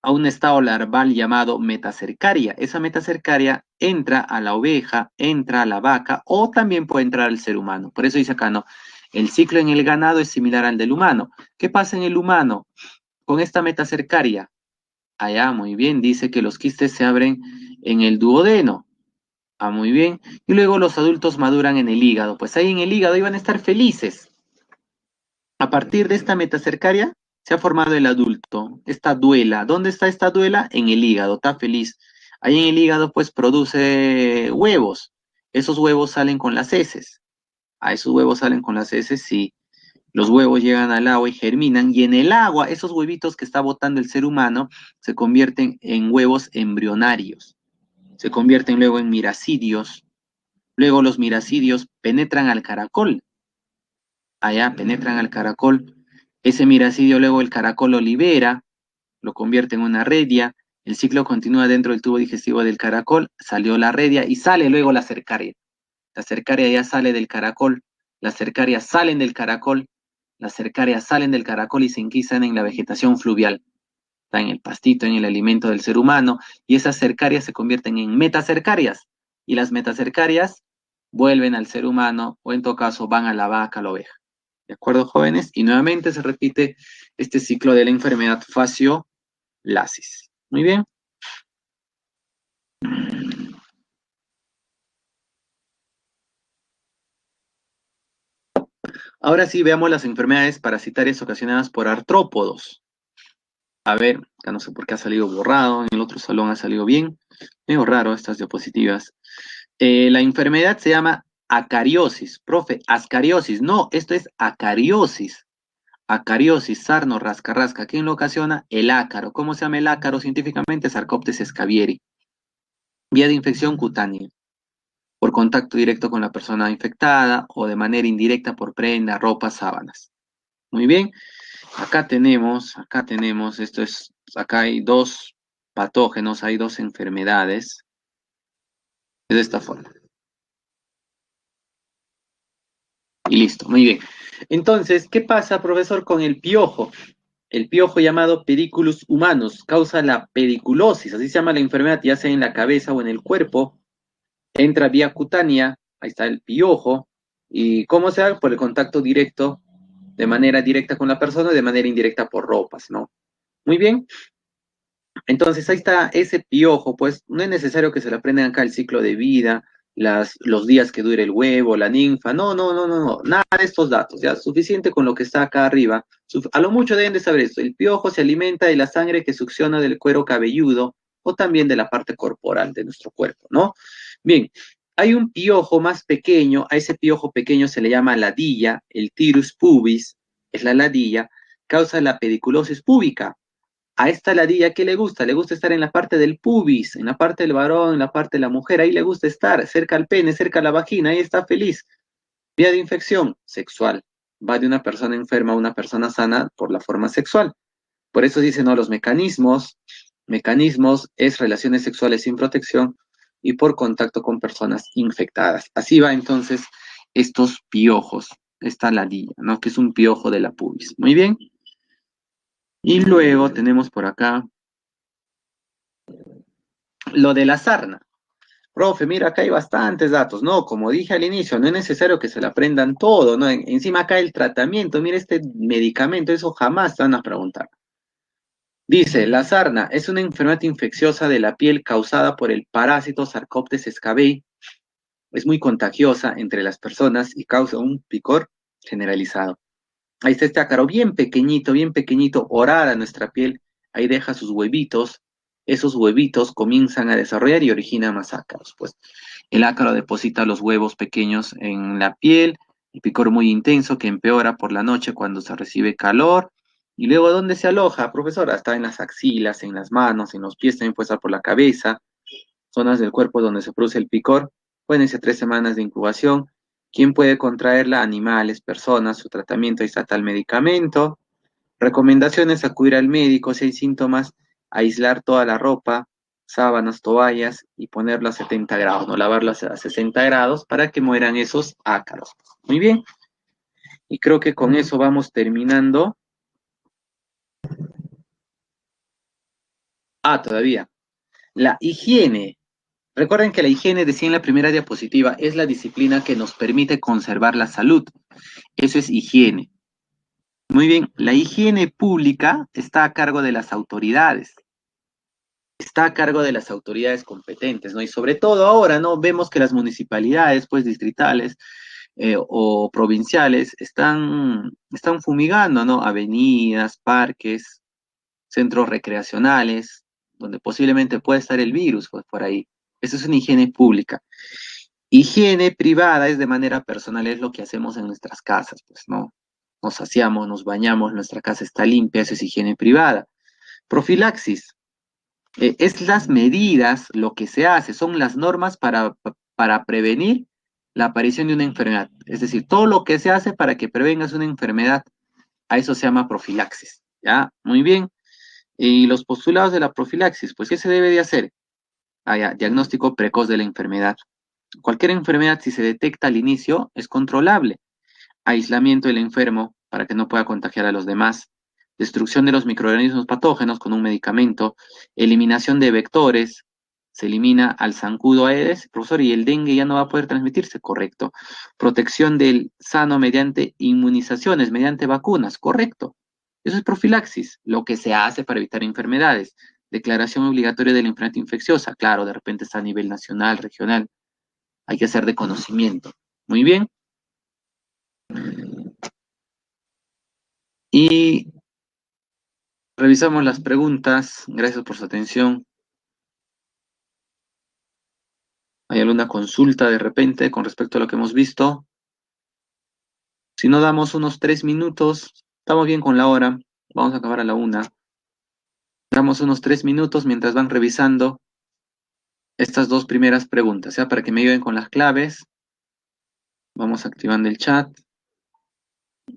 a un estado larval llamado metacercaria. Esa metacercaria entra a la oveja, entra a la vaca o también puede entrar al ser humano. Por eso dice acá, no, el ciclo en el ganado es similar al del humano. ¿Qué pasa en el humano con esta metacercaria? Allá, muy bien, dice que los quistes se abren en el duodeno. Ah, muy bien. Y luego los adultos maduran en el hígado. Pues ahí en el hígado iban a estar felices. A partir de esta metacercaria se ha formado el adulto, esta duela. ¿Dónde está esta duela? En el hígado, está feliz. Ahí en el hígado pues produce huevos. Esos huevos salen con las heces. A esos huevos salen con las heces, sí. Los huevos llegan al agua y germinan y en el agua esos huevitos que está botando el ser humano se convierten en huevos embrionarios. Se convierten luego en miracidios. Luego los miracidios penetran al caracol. Allá penetran al caracol. Ese miracidio luego el caracol lo libera, lo convierte en una redia, el ciclo continúa dentro del tubo digestivo del caracol, salió la redia y sale luego la cercaria. La cercaria ya sale del caracol, las cercarias salen del caracol, las cercarias salen del caracol y se enquistan en la vegetación fluvial. Está en el pastito, en el alimento del ser humano, y esas cercarias se convierten en metacercarias, y las metacercarias vuelven al ser humano, o en todo caso van a la vaca, a la oveja. ¿De acuerdo, jóvenes? Y nuevamente se repite este ciclo de la enfermedad faciolasis. Muy bien. Ahora sí, veamos las enfermedades parasitarias ocasionadas por artrópodos. A ver, acá no sé por qué ha salido borrado, en el otro salón ha salido bien. Medio raro estas diapositivas. La enfermedad se llama acariosis. Profe, ascariosis. No, esto es acariosis. Acariosis, sarno, rasca, rasca. ¿Quién lo ocasiona? El ácaro. ¿Cómo se llama el ácaro científicamente? Sarcoptes scabieri. Vía de infección cutánea, por contacto directo con la persona infectada o de manera indirecta por prenda, ropa, sábanas. Muy bien, acá tenemos, acá hay dos patógenos, hay dos enfermedades, es de esta forma. Y listo, muy bien. Entonces, ¿qué pasa, profesor, con el piojo? El piojo llamado Pediculus humanus causa la pediculosis, así se llama la enfermedad, ya sea en la cabeza o en el cuerpo, entra vía cutánea, ahí está el piojo, y ¿cómo se da? Por el contacto directo, de manera directa con la persona, de manera indirecta por ropas, ¿no? Muy bien, entonces ahí está ese piojo, pues no es necesario que se le aprendan acá el ciclo de vida, los días que dure el huevo, la ninfa, no, nada de estos datos, ya suficiente con lo que está acá arriba. A lo mucho deben de saber esto, el piojo se alimenta de la sangre que succiona del cuero cabelludo o también de la parte corporal de nuestro cuerpo, ¿no? Bien, hay un piojo más pequeño, a ese piojo pequeño se le llama ladilla, el tirus pubis, es la ladilla, causa la pediculosis púbica. A esta ladilla, ¿qué le gusta? Le gusta estar en la parte del pubis, en la parte del varón, en la parte de la mujer, ahí le gusta estar, cerca al pene, cerca a la vagina, ahí está feliz. Vía de infección sexual. Va de una persona enferma a una persona sana por la forma sexual. Por eso dicen, no, los mecanismos es relaciones sexuales sin protección y por contacto con personas infectadas. Así va entonces estos piojos, esta ladilla, ¿no? Que es un piojo de la pubis. Muy bien. Y luego tenemos por acá lo de la sarna. Profe, mira, acá hay bastantes datos, ¿no? Como dije al inicio, no es necesario que se lo aprendan todo, ¿no? Encima acá el tratamiento, mira este medicamento, eso jamás te van a preguntar. Dice, la sarna es una enfermedad infecciosa de la piel causada por el parásito Sarcoptes scabiei. Es muy contagiosa entre las personas y causa un picor generalizado. Ahí está este ácaro bien pequeñito, orar a nuestra piel. Ahí deja sus huevitos. Esos huevitos comienzan a desarrollar y originan más ácaros. Pues el ácaro deposita los huevos pequeños en la piel, el picor muy intenso que empeora por la noche cuando se recibe calor. Y luego, ¿dónde se aloja, profesora? Está en las axilas, en las manos, en los pies, también puede estar por la cabeza, zonas del cuerpo donde se produce el picor. Pueden ser 3 semanas de incubación. ¿Quién puede contraerla? Animales, personas, su tratamiento, ahí está tal medicamento. Recomendaciones: acudir al médico si hay síntomas, aislar toda la ropa, sábanas, toallas y ponerlo a 70 grados, no lavarlo a 60 grados para que mueran esos ácaros. Muy bien, y creo que con eso vamos terminando. Todavía. La higiene. Recuerden que la higiene, decía en la primera diapositiva, es la disciplina que nos permite conservar la salud. Eso es higiene. Muy bien, la higiene pública está a cargo de las autoridades. Está a cargo de las autoridades competentes, ¿no? Y sobre todo ahora, ¿no? Vemos que las municipalidades, pues, distritales o provinciales están fumigando, ¿no? Avenidas, parques, centros recreacionales, donde posiblemente pueda estar el virus, pues, por ahí. Eso es una higiene pública. Higiene privada es de manera personal, es lo que hacemos en nuestras casas, pues, ¿no? Nos aseamos, nos bañamos, nuestra casa está limpia, eso es higiene privada. Profilaxis, es las medidas, lo que se hace, son las normas para prevenir la aparición de una enfermedad. Es decir, todo lo que se hace para que prevengas una enfermedad, a eso se llama profilaxis. ¿Ya? Muy bien. Y los postulados de la profilaxis, pues, ¿qué se debe de hacer? Ya, diagnóstico precoz de la enfermedad. Cualquier enfermedad, si se detecta al inicio, es controlable. Aislamiento del enfermo para que no pueda contagiar a los demás, destrucción de los microorganismos patógenos con un medicamento, eliminación de vectores, Se elimina al zancudo Aedes, profesor, y el dengue ya no va a poder transmitirse, correcto. Protección del sano mediante inmunizaciones, mediante vacunas, correcto. Eso es profilaxis, lo que se hace para evitar enfermedades. Declaración obligatoria de la enfermedad infecciosa, claro, de repente está a nivel nacional, regional, hay que hacer de conocimiento. Muy bien. Y revisamos las preguntas. Gracias por su atención. ¿Hay alguna consulta de repente con respecto a lo que hemos visto? Si no damos unos 3 minutos, estamos bien con la hora. Vamos a acabar a la 1. Damos unos 3 minutos mientras van revisando estas dos primeras preguntas, ¿ya? Para que me ayuden con las claves. Vamos activando el chat.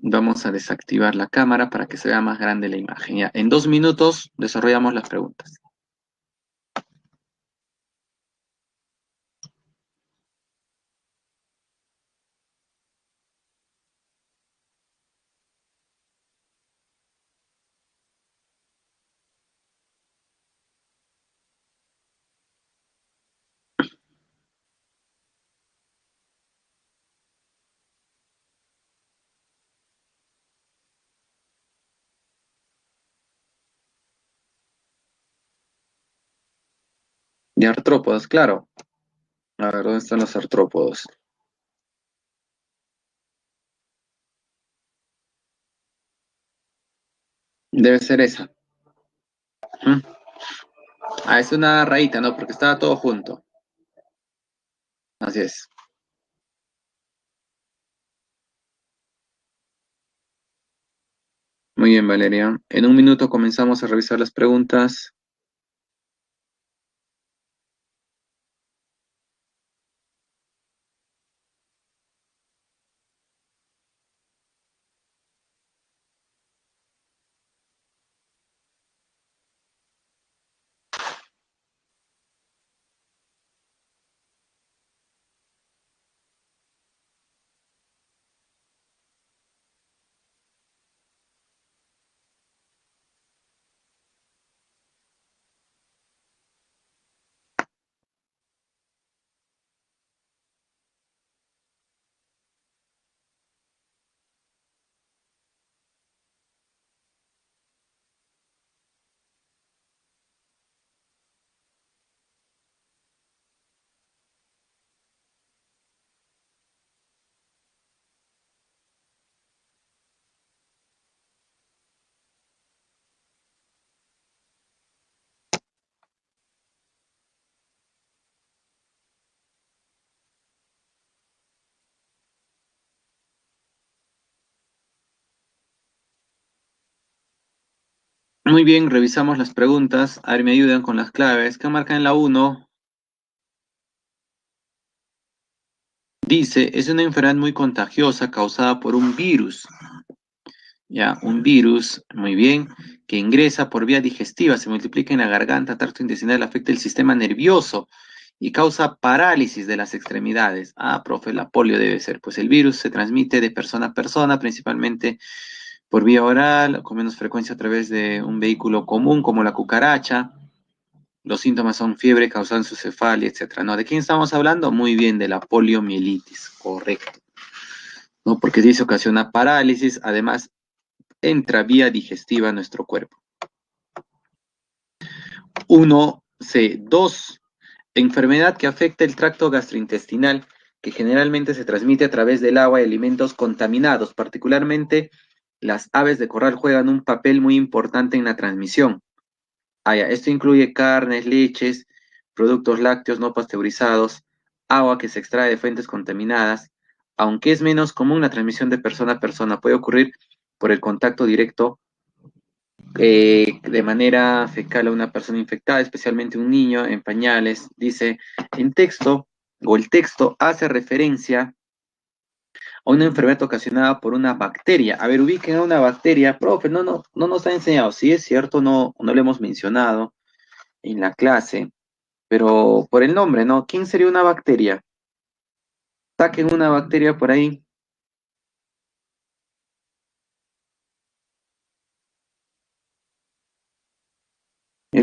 Vamos a desactivar la cámara para que se vea más grande la imagen. Ya, en 2 minutos desarrollamos las preguntas. De artrópodos, claro. A ver, ¿dónde están los artrópodos? Debe ser esa. ¿Mm? Ah, es una rayita, ¿no? Porque estaba todo junto. Así es. Muy bien, Valeria. En 1 minuto comenzamos a revisar las preguntas. Muy bien, revisamos las preguntas. A ver, me ayudan con las claves. ¿Qué marca en la 1? Dice, es una enfermedad muy contagiosa causada por un virus. Ya, un virus, muy bien, que ingresa por vía digestiva, se multiplica en la garganta, tracto intestinal, afecta el sistema nervioso y causa parálisis de las extremidades. Ah, profe, la polio debe ser. Pues el virus se transmite de persona a persona, principalmente por vía oral, con menos frecuencia a través de un vehículo común como la cucaracha. Los síntomas son fiebre, cansancio, cefalia, etcétera. ¿No? ¿De quién estamos hablando? Muy bien, de la poliomielitis, correcto. ¿No? Porque dice ocasiona parálisis, además entra vía digestiva a nuestro cuerpo. 1C. 2. Enfermedad que afecta el tracto gastrointestinal, que generalmente se transmite a través del agua y alimentos contaminados. Particularmente, las aves de corral juegan un papel muy importante en la transmisión. Esto incluye carnes, leches, productos lácteos no pasteurizados, agua que se extrae de fuentes contaminadas. Aunque es menos común la transmisión de persona a persona, puede ocurrir por el contacto directo de manera fecal a una persona infectada, especialmente un niño en pañales. Dice, en texto, o el texto hace referencia a una enfermedad ocasionada por una bacteria. A ver, ubiquen a una bacteria. Profe, no nos ha enseñado. Sí, es cierto, no lo hemos mencionado en la clase, pero por el nombre, ¿no? ¿Quién sería una bacteria? Saquen una bacteria por ahí.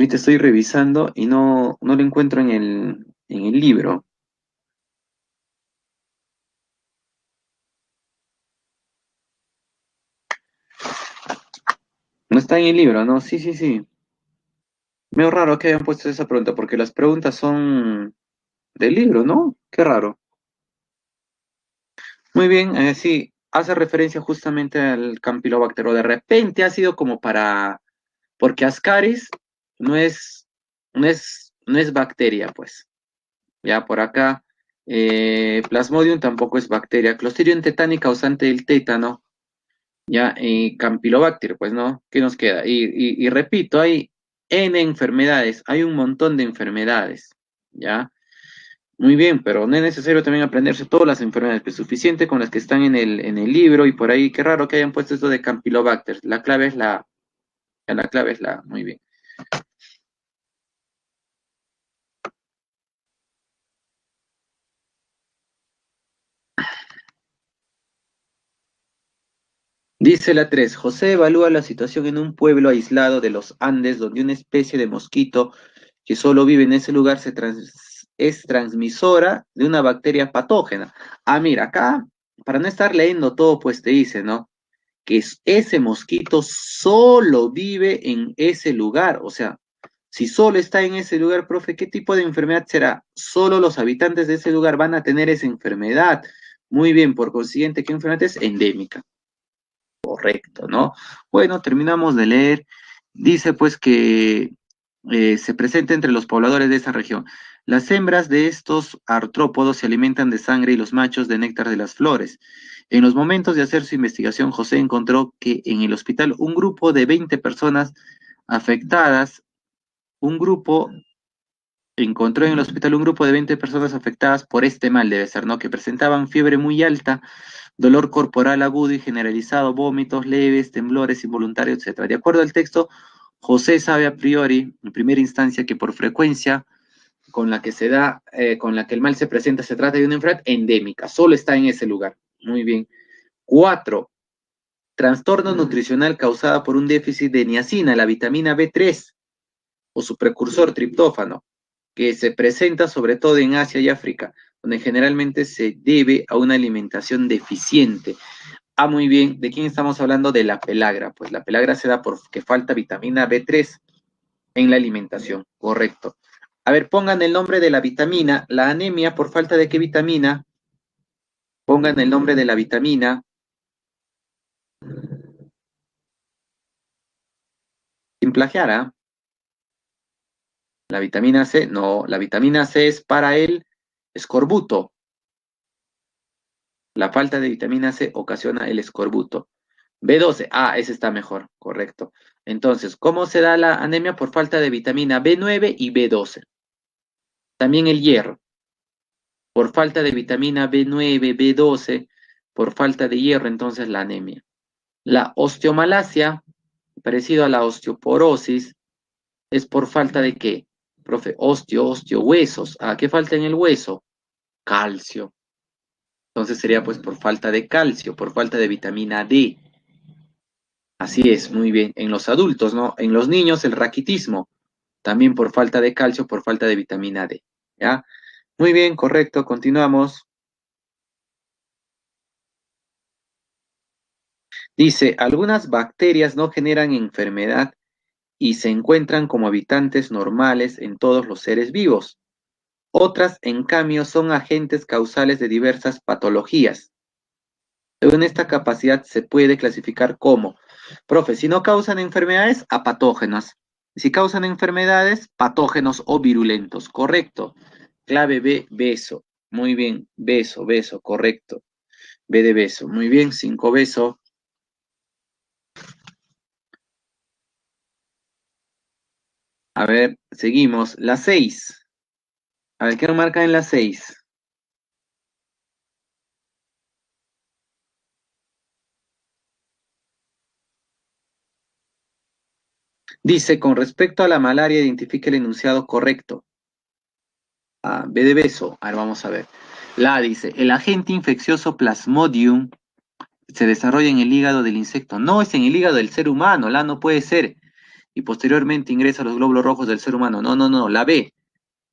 Ahorita estoy revisando y no lo encuentro en el libro. No está en el libro, ¿no? Sí, sí, sí. Medio raro que hayan puesto esa pregunta, porque las preguntas son del libro, ¿no? Qué raro. Muy bien, sí, hace referencia justamente al Campylobacter, o de repente ha sido como para, porque Ascaris no es, no es bacteria, pues. Ya por acá, Plasmodium tampoco es bacteria. Clostridium tetani causante del tétano, ya, Campylobacter, pues, ¿no? ¿Qué nos queda? Y repito, hay N enfermedades, hay un montón de enfermedades, ¿ya? Muy bien, pero no es necesario también aprenderse todas las enfermedades, pues suficiente con las que están en el libro y por ahí, qué raro que hayan puesto esto de Campylobacter. La clave es la clave es la, muy bien. Dice la 3. José evalúa la situación en un pueblo aislado de los Andes donde una especie de mosquito que solo vive en ese lugar es transmisora de una bacteria patógena. Ah, mira, acá, para no estar leyendo todo, pues te dice, ¿no? Que ese mosquito solo vive en ese lugar. O sea, si solo está en ese lugar, profe, ¿qué tipo de enfermedad será? Solo los habitantes de ese lugar van a tener esa enfermedad. Muy bien, por consiguiente, ¿qué enfermedad es? Endémica. Correcto, ¿no? Bueno, terminamos de leer. Dice pues que se presenta entre los pobladores de esa región. Las hembras de estos artrópodos se alimentan de sangre y los machos de néctar de las flores. En los momentos de hacer su investigación, José encontró que en el hospital un grupo de 20 personas afectadas, un grupo, encontró en el hospital un grupo de 20 personas afectadas por este mal, debe ser, ¿no? Que presentaban fiebre muy alta, dolor corporal agudo y generalizado, vómitos leves, temblores involuntarios, etcétera. De acuerdo al texto, José sabe a priori, en primera instancia, que por frecuencia con la que se da, con la que el mal se presenta, se trata de una enfermedad endémica, solo está en ese lugar. Muy bien. 4. Trastorno nutricional causada por un déficit de niacina, la vitamina B3 o su precursor triptófano, que se presenta sobre todo en Asia y África, donde generalmente se debe a una alimentación deficiente. Ah, muy bien. ¿De quién estamos hablando? De la pelagra. Pues la pelagra se da porque falta vitamina B3 en la alimentación. Correcto. A ver, pongan el nombre de la vitamina. La anemia, ¿por falta de qué vitamina? Pongan el nombre de la vitamina. Sin plagiar, ¿ah? La vitamina C, no, la vitamina C es para el escorbuto. La falta de vitamina C ocasiona el escorbuto. B12, ah, ese está mejor, correcto. Entonces, ¿cómo se da la anemia? Por falta de vitamina B9 y B12. También el hierro, por falta de vitamina B9, B12, por falta de hierro, entonces la anemia. La osteomalacia, parecido a la osteoporosis, es por falta de ¿qué? Profe, huesos. ¿A qué falta en el hueso? Calcio. Entonces sería pues por falta de calcio, por falta de vitamina D. Así es, muy bien. En los adultos, ¿no? En los niños el raquitismo, también por falta de calcio, por falta de vitamina D. ¿Ya? Muy bien, correcto, continuamos. Dice, algunas bacterias no generan enfermedad y se encuentran como habitantes normales en todos los seres vivos. Otras, en cambio, son agentes causales de diversas patologías. Según esta capacidad se puede clasificar como, profe, si no causan enfermedades, apatógenas. Si causan enfermedades, patógenos o virulentos. Correcto. Clave B, beso. Muy bien, beso, beso, correcto. B de beso. Muy bien, 5 beso. A ver, seguimos. La 6. A ver, ¿qué marca en la 6? Dice, con respecto a la malaria, identifique el enunciado correcto. Ah, B de beso. A ver, vamos a ver. La A dice, el agente infeccioso Plasmodium se desarrolla en el hígado del insecto. No, es en el hígado del ser humano. La no puede ser. y posteriormente ingresa a los glóbulos rojos del ser humano. No, no, no, la B.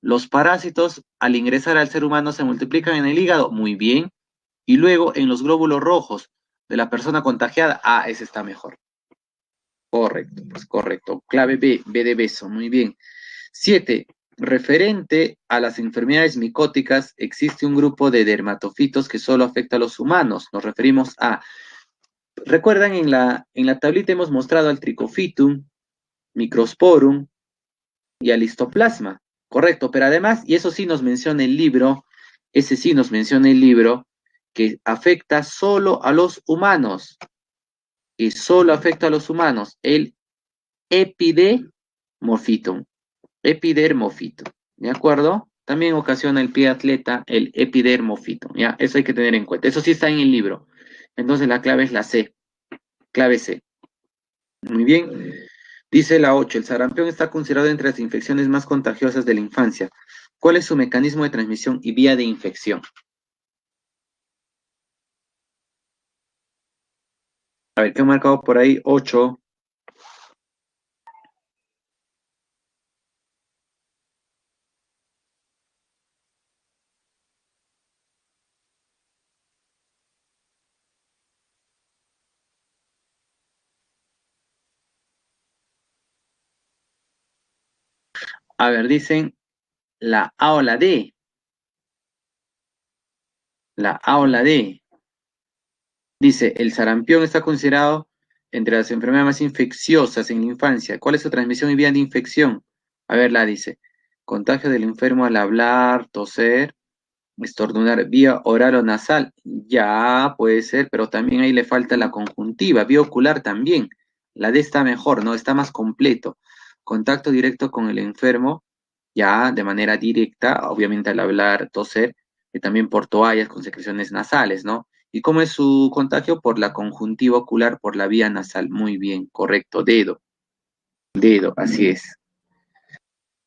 Los parásitos al ingresar al ser humano se multiplican en el hígado. Muy bien. Y luego en los glóbulos rojos de la persona contagiada. Ah, ese está mejor. Correcto, pues correcto. Clave B, B de beso. Muy bien. 7. Referente a las enfermedades micóticas, existe un grupo de dermatofitos que solo afecta a los humanos. Nos referimos a, recuerdan en la tablita hemos mostrado al tricofitum, microsporum y al histoplasma. Correcto, pero además, y eso sí nos menciona el libro, ese sí nos menciona el libro, que afecta solo a los humanos, que solo afecta a los humanos, el epidermofito. Epidermofito, ¿de acuerdo? También ocasiona el pie atleta el epidermofito, ¿ya? Eso hay que tener en cuenta. Eso sí está en el libro. Entonces la clave es la C, clave C. Muy bien. Dice la 8. El sarampión está considerado entre las infecciones más contagiosas de la infancia. ¿Cuál es su mecanismo de transmisión y vía de infección? A ver, ¿qué he marcado por ahí? 8. A ver, dicen la A o la D. La A o la D. Dice, el sarampión está considerado entre las enfermedades más infecciosas en la infancia. ¿Cuál es su transmisión y vía de infección? A ver, la dice. Contagio del enfermo al hablar, toser, estornudar, vía oral o nasal. Ya puede ser, pero también ahí le falta la conjuntiva, vía ocular también. La D está mejor, ¿no? Está más completo. Contacto directo con el enfermo, ya de manera directa, obviamente al hablar, toser, y también por toallas con secreciones nasales, ¿no? ¿Y cómo es su contagio? Por la conjuntiva ocular, por la vía nasal. Muy bien, correcto. Dedo, dedo, así es.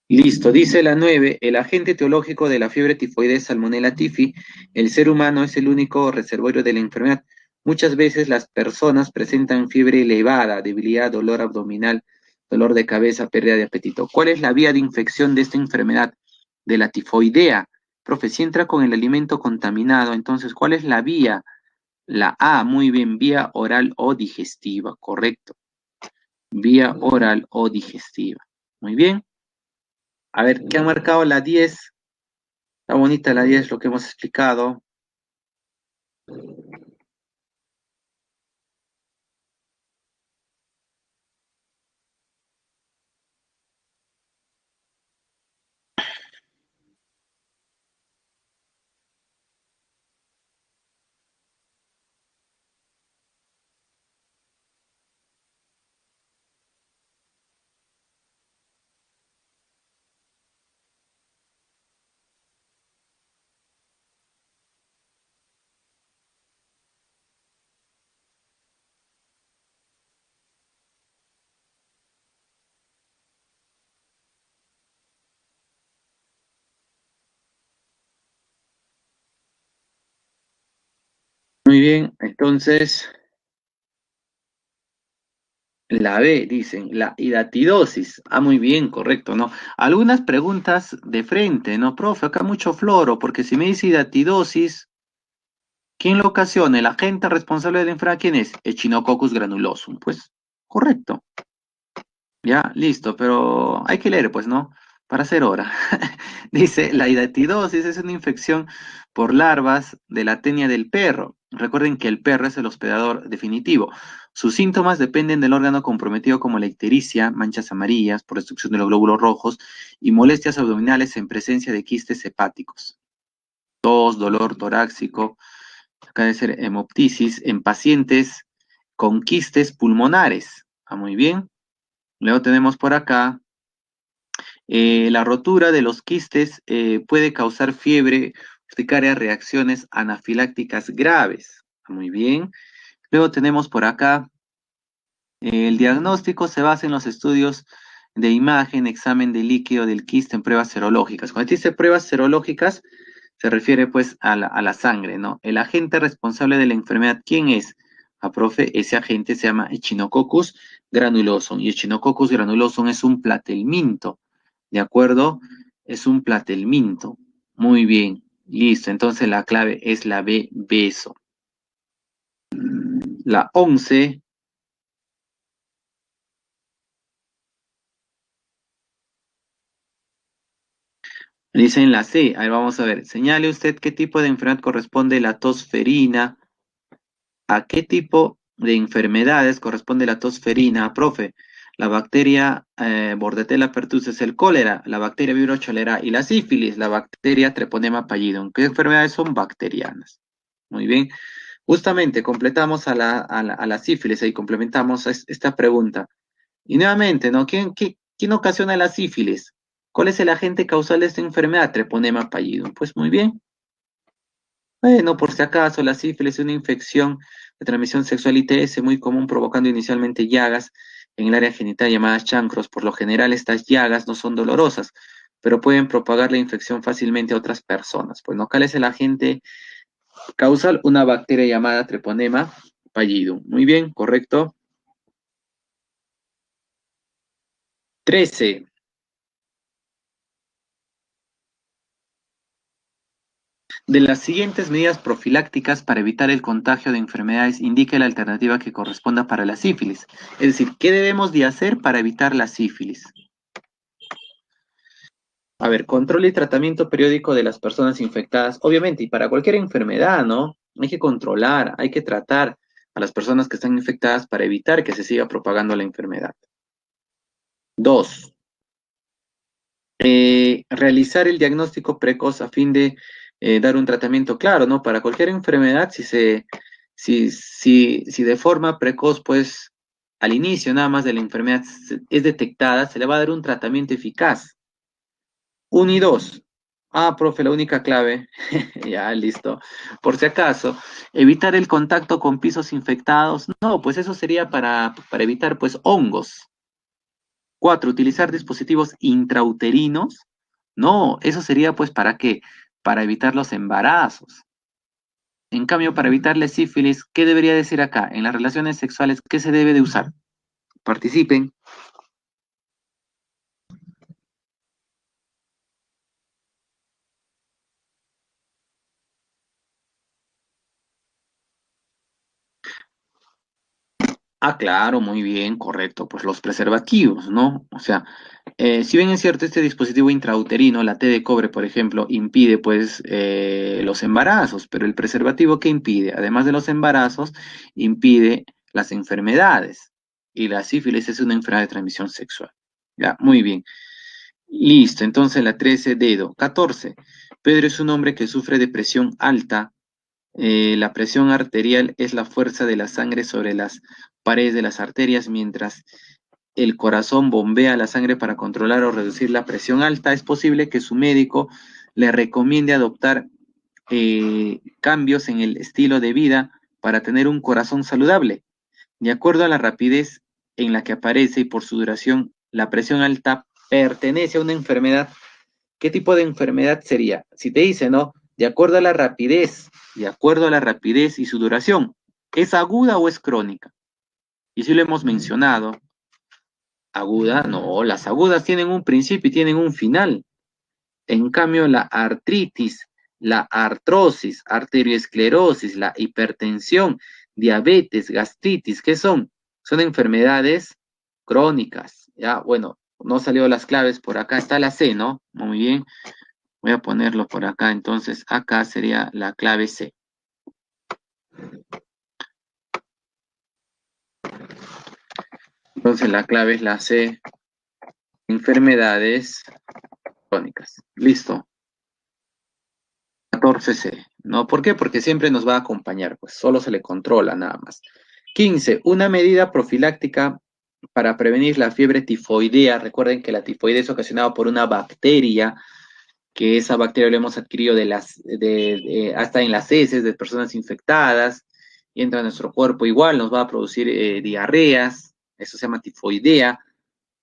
Listo, dice la 9. El agente etiológico de la fiebre tifoidea es Salmonella typhi. El ser humano es el único reservorio de la enfermedad. Muchas veces las personas presentan fiebre elevada, debilidad, dolor abdominal, dolor de cabeza, pérdida de apetito. ¿Cuál es la vía de infección de esta enfermedad? De la tifoidea. Profe, si entra con el alimento contaminado, entonces, ¿cuál es la vía? La A, muy bien, vía oral o digestiva, correcto. Vía oral o digestiva. Muy bien. A ver, ¿qué ha marcado la 10? Está bonita la 10, lo que hemos explicado. Muy bien, entonces la B, dicen, la hidatidosis. Ah, muy bien, correcto, ¿no? Algunas preguntas de frente, ¿no, profe? Acá mucho floro, porque si me dice hidatidosis, ¿quién lo ocasiona? ¿El agente responsable de la enfermedad quién es? Echinococcus granulosum. Pues, correcto. Ya, listo, pero hay que leer, pues, ¿no? Para hacer hora. Dice, la hidatidosis es una infección por larvas de la tenia del perro. Recuerden que el perro es el hospedador definitivo. Sus síntomas dependen del órgano comprometido como la ictericia, manchas amarillas por destrucción de los glóbulos rojos y molestias abdominales en presencia de quistes hepáticos. Tos, dolor torácico, acá debe ser hemoptisis en pacientes con quistes pulmonares. Ah, muy bien. Luego tenemos por acá, la rotura de los quistes puede causar fiebre, urticaria, reacciones anafilácticas graves. Muy bien. Luego tenemos por acá, el diagnóstico se basa en los estudios de imagen, examen de líquido del quiste en pruebas serológicas. Cuando dice pruebas serológicas, se refiere pues a la sangre, ¿no? El agente responsable de la enfermedad, ¿quién es? profe, ese agente se llama Echinococcus granulosum, y Echinococcus granulosum es un platelminto, ¿de acuerdo? Es un platelminto. Muy bien, listo. Entonces la clave es la B, beso. La 11. Dice en la C, a ver, vamos a ver. Señale usted qué tipo de enfermedad corresponde la tosferina. ¿A qué tipo de enfermedades corresponde la tosferina, profe? La bacteria Bordetella pertussis es el cólera, la bacteria Vibrio cholera y la sífilis, la bacteria Treponema pallidum. ¿Qué enfermedades son bacterianas? Muy bien. Justamente completamos a la sífilis y complementamos esta pregunta. Y nuevamente, ¿no? ¿Quién ocasiona la sífilis? ¿Cuál es el agente causal de esta enfermedad? Treponema pallidum. Pues muy bien. Bueno, por si acaso, la sífilis es una infección de transmisión sexual ITS muy común, provocando inicialmente llagas en el área genital llamadas chancros. Por lo general, estas llagas no son dolorosas, pero pueden propagar la infección fácilmente a otras personas. Pues, ¿no? ¿Cuál es el agente causal? Una bacteria llamada Treponema pallidum. Muy bien, correcto. 13. De las siguientes medidas profilácticas para evitar el contagio de enfermedades, indique la alternativa que corresponda para la sífilis. Es decir, ¿qué debemos de hacer para evitar la sífilis? A ver, control y tratamiento periódico de las personas infectadas, obviamente, y para cualquier enfermedad, ¿no? Hay que controlar, hay que tratar a las personas que están infectadas para evitar que se siga propagando la enfermedad. 2. Realizar el diagnóstico precoz a fin de dar un tratamiento claro, ¿no? Para cualquier enfermedad, si de forma precoz, pues al inicio nada más de la enfermedad es detectada, se le va a dar un tratamiento eficaz. 1 y 2. Ah, profe, la única clave. Ya, listo. Por si acaso, evitar el contacto con pisos infectados. No, pues eso sería para evitar, pues, hongos. 4. Utilizar dispositivos intrauterinos. No, eso sería, pues, ¿para qué? Para evitar los embarazos. En cambio, para evitar la sífilis, ¿qué debería decir acá? En las relaciones sexuales, ¿qué se debe de usar? Participen. Ah, claro, muy bien, correcto. Pues los preservativos, ¿no? O sea, si bien es cierto, este dispositivo intrauterino, la T de cobre, por ejemplo, impide pues los embarazos, pero el preservativo, ¿qué impide? Además de los embarazos, impide las enfermedades. Y la sífilis es una enfermedad de transmisión sexual. Ya, muy bien. Listo, entonces la 13, dedo. 14. Pedro es un hombre que sufre de presión alta. La presión arterial es la fuerza de la sangre sobre las paredes de las arterias, mientras el corazón bombea la sangre para controlar o reducir la presión alta. Es posible que su médico le recomiende adoptar cambios en el estilo de vida para tener un corazón saludable. De acuerdo a la rapidez en la que aparece y por su duración, la presión alta pertenece a una enfermedad. ¿Qué tipo de enfermedad sería? Si te dice, ¿no? De acuerdo a la rapidez y su duración, ¿es aguda o es crónica? Y si lo hemos mencionado, aguda, no, las agudas tienen un principio y tienen un final. En cambio, la artritis, la artrosis, arteriosclerosis, la hipertensión, diabetes, gastritis, ¿qué son? Son enfermedades crónicas. Ya, bueno, no salió las claves, por acá está la C, ¿no? Muy bien. Voy a ponerlo por acá, entonces acá sería la clave C. Entonces la clave es la C, enfermedades crónicas. Listo, 14C. ¿No? ¿Por qué? Porque siempre nos va a acompañar, pues solo se le controla nada más. 15. Una medida profiláctica para prevenir la fiebre tifoidea. Recuerden que la tifoidea es ocasionada por una bacteria, que esa bacteria la hemos adquirido hasta en las heces de personas infectadas, y entra a nuestro cuerpo igual, nos va a producir diarreas, eso se llama tifoidea.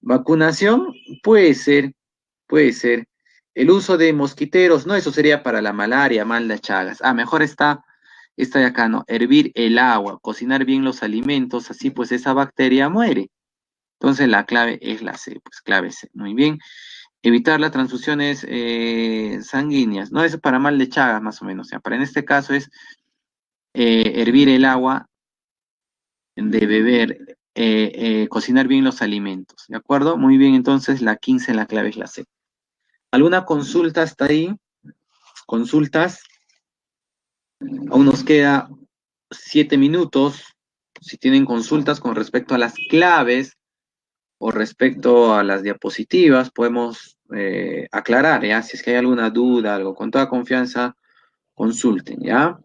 Vacunación, puede ser, puede ser. El uso de mosquiteros, no, eso sería para la malaria, mal de Chagas. Ah, mejor está Esta de acá, ¿no? Hervir el agua, cocinar bien los alimentos, así pues esa bacteria muere. Entonces la clave es la C, pues clave C. Muy bien. Evitar las transfusiones sanguíneas, ¿no? Eso para mal de Chagas, más o menos. O sea, para en este caso es hervir el agua de beber, cocinar bien los alimentos, ¿de acuerdo? Muy bien, entonces la 15, la clave es la C. ¿Alguna consulta hasta ahí? ¿Consultas? Aún nos queda 7 minutos. Si tienen consultas con respecto a las claves o respecto a las diapositivas, podemos aclarar, ¿ya? Si es que hay alguna duda, algo, con toda confianza, consulten, ¿ya?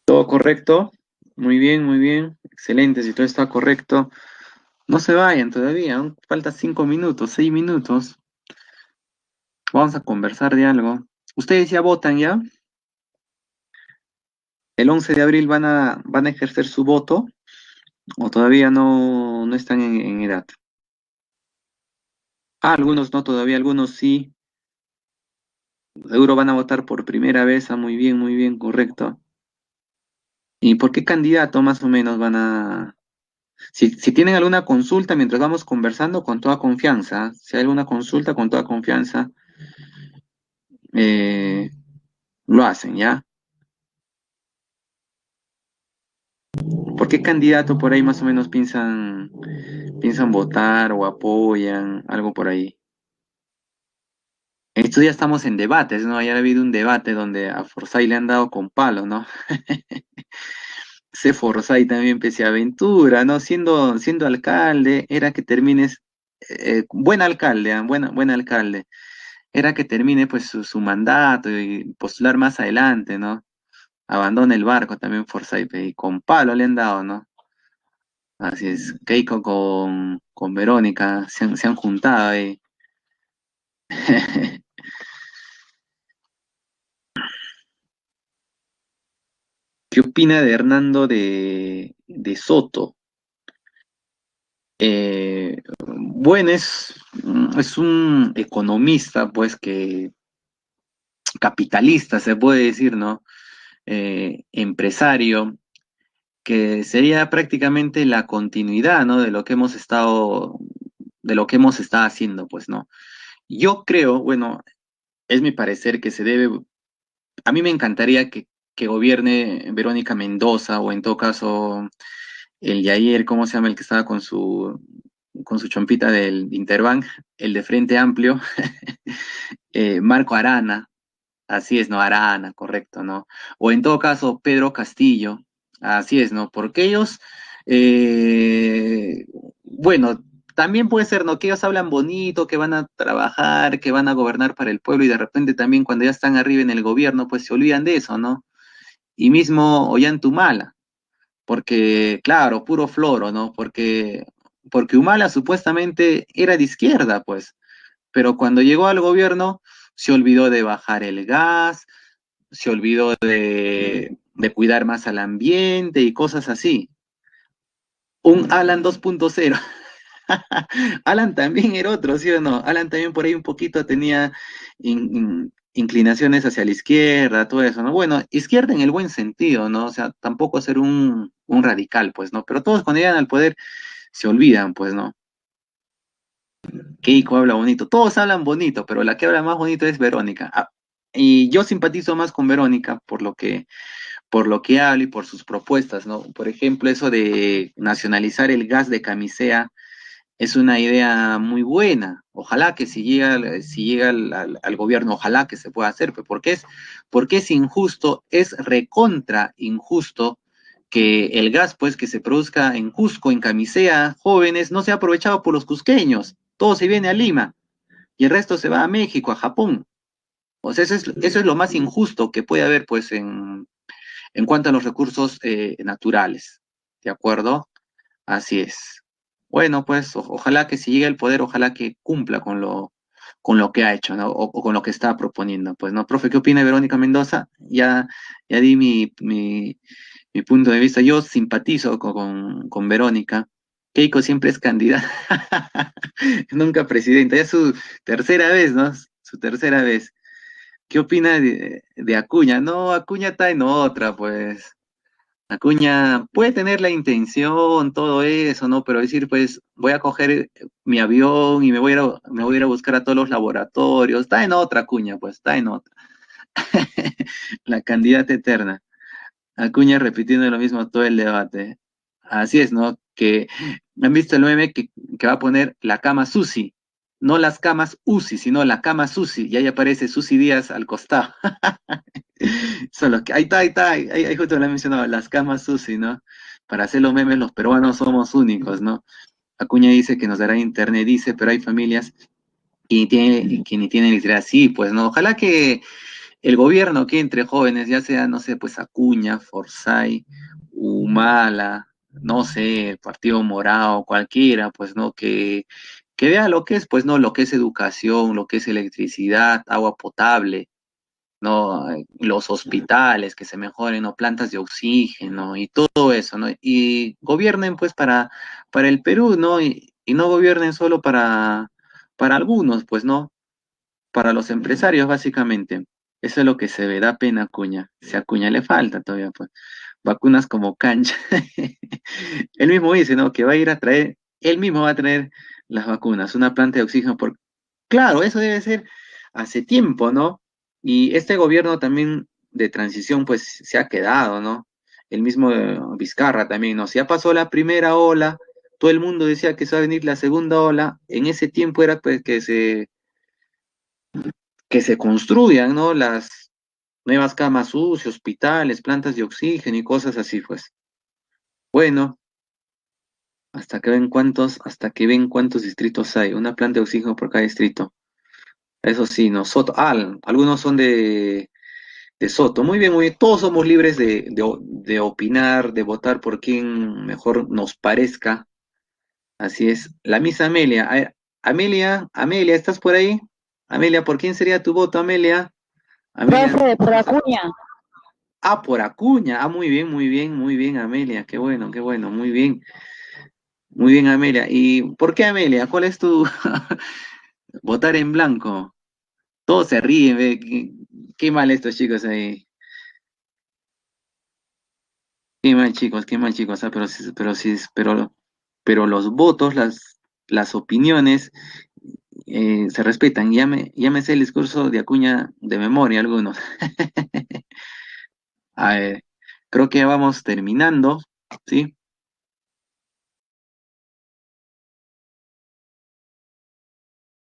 ¿Todo correcto? Muy bien, muy bien. Excelente, si todo está correcto. No se vayan todavía, aún falta 5 minutos, 6 minutos. Vamos a conversar de algo. ¿Ustedes ya votan ya? ¿El 11 de abril van a ejercer su voto o todavía no están en edad? Ah, algunos no todavía, algunos sí. Seguro van a votar por primera vez. Ah, muy bien, correcto. ¿Y por qué candidato más o menos van a...? Si tienen alguna consulta mientras vamos conversando, con toda confianza. ¿Ah? Si hay alguna consulta, con toda confianza, eh, lo hacen, ¿ya? ¿Por qué candidato por ahí más o menos piensan votar o apoyan, algo por ahí? Estos ya estamos en debates, ¿no? Ayer ha habido un debate donde a Forsyth le han dado con palo, ¿no? Ese Forsyth también pese a aventura, ¿no? Siendo alcalde, era que termines, buen alcalde, ¿ah? Buen alcalde, era que termine pues su mandato y postular más adelante, ¿no? Abandona el barco también Forsyth, y con palo le han dado, ¿no? Así es, Keiko con Verónica se han juntado ahí. ¿Qué opina de Hernando de Soto? Bueno, es un economista, pues, que capitalista, se puede decir, ¿no? Empresario, que sería prácticamente la continuidad, ¿no? De lo que hemos estado haciendo, pues, ¿no? Yo creo, bueno, es mi parecer que se debe, a mí me encantaría que gobierne Verónica Mendoza o en todo caso el Yair, ¿cómo se llama? El que estaba con su chompita del Interbank, el de Frente Amplio, Marco Arana, así es, ¿no? Arana, correcto, ¿no? O en todo caso, Pedro Castillo, así es, ¿no? Porque ellos, bueno, también puede ser, ¿no? Que ellos hablan bonito, que van a trabajar, que van a gobernar para el pueblo y de repente también cuando ya están arriba en el gobierno, pues se olvidan de eso, ¿no? Y mismo Ollantumala, porque, claro, puro floro, ¿no? Porque Humala supuestamente era de izquierda, pues, pero cuando llegó al gobierno se olvidó de bajar el gas, se olvidó de cuidar más al ambiente y cosas así. Un Alan 2.0. Alan también era otro, ¿sí o no? Alan también por ahí un poquito tenía inclinaciones hacia la izquierda, todo eso, ¿no? Bueno, izquierda en el buen sentido, ¿no? O sea, tampoco ser un radical, pues, ¿no? Pero todos cuando llegan al poder se olvidan, pues, ¿no? Keiko habla bonito, todos hablan bonito, pero la que habla más bonito es Verónica. Ah, y yo simpatizo más con Verónica por lo que habla y por sus propuestas, ¿no? Por ejemplo, eso de nacionalizar el gas de Camisea es una idea muy buena. Ojalá que si llega al gobierno, ojalá que se pueda hacer, pues, porque es injusto, es recontra injusto que el gas, pues, que se produzca en Cusco, en Camisea, jóvenes, no sea aprovechado por los cusqueños. Todo se viene a Lima y el resto se va a México, a Japón. O sea, eso es lo más injusto que puede haber, pues, en cuanto a los recursos naturales. ¿De acuerdo? Así es. Bueno, pues ojalá que si llegue al poder, ojalá que cumpla con lo que ha hecho, ¿no? O con lo que está proponiendo. Pues, ¿no? Profe, ¿qué opina Verónica Mendoza? Ya di mi punto de vista. Yo simpatizo con Verónica. Keiko siempre es candidata, nunca presidenta. Ya es su tercera vez, ¿no? Su tercera vez. ¿Qué opina de Acuña? No, Acuña está en otra, pues. Acuña puede tener la intención, todo eso, ¿no? Pero decir, pues, voy a coger mi avión y me voy a ir a buscar a todos los laboratorios. Está en otra, Acuña, pues, está en otra. La candidata eterna. Acuña repitiendo lo mismo todo el debate. Así es, ¿no? Que han visto el meme que va a poner la cama Susi, no las camas UCI, sino la cama Susi, y ahí aparece Susi Díaz al costado. Solo que ahí está, ahí justo lo he mencionado, las camas Susi, ¿no? Para hacer los memes, los peruanos somos únicos, ¿no? Acuña dice que nos dará internet, dice, pero hay familias que ni tienen literal. Sí, pues, ¿no? Ojalá que el gobierno que entre jóvenes, ya sea, no sé, pues Acuña, Forsyth, Humala, no sé, Partido Morado, cualquiera, pues no, que vea lo que es, pues no, lo que es educación, lo que es electricidad, agua potable, no, los hospitales, que se mejoren, no, plantas de oxígeno y todo eso, ¿no? Y gobiernen pues para el Perú, ¿no? Y no gobiernen solo para algunos, pues no, para los empresarios, básicamente. Eso es lo que se ve, da pena Acuña. Si a Acuña le falta todavía, pues. Vacunas como cancha. Él mismo dice, ¿no? Que va a ir a traer, él mismo va a traer las vacunas, una planta de oxígeno. Claro, eso debe ser hace tiempo, ¿no? Y este gobierno también de transición, pues se ha quedado, ¿no? El mismo Vizcarra también, ¿no? Si ya pasó la primera ola, todo el mundo decía que se va a venir la segunda ola. En ese tiempo era pues que se construyan, ¿no? Las nuevas camas UCI, hospitales, plantas de oxígeno y cosas así, pues. Bueno, hasta que ven cuántos distritos hay, una planta de oxígeno por cada distrito. Eso sí, nosotros, algunos son de Soto. Muy bien, todos somos libres de opinar, de votar por quien mejor nos parezca. Así es. La Miss Amelia. Amelia, ¿estás por ahí? Amelia, ¿por quién sería tu voto, Amelia? Amelia. Profe, por Acuña. Ah, por Acuña. Ah, muy bien, Amelia. Qué bueno, muy bien, Amelia. ¿Y por qué Amelia? ¿Cuál es tu votar en blanco? Todos se ríen, ve. Qué mal estos chicos ahí. Qué mal chicos. Ah, pero los votos, las opiniones se respetan. Ya me sé el discurso de Acuña de memoria algunos. A ver, creo que ya vamos terminando, ¿sí?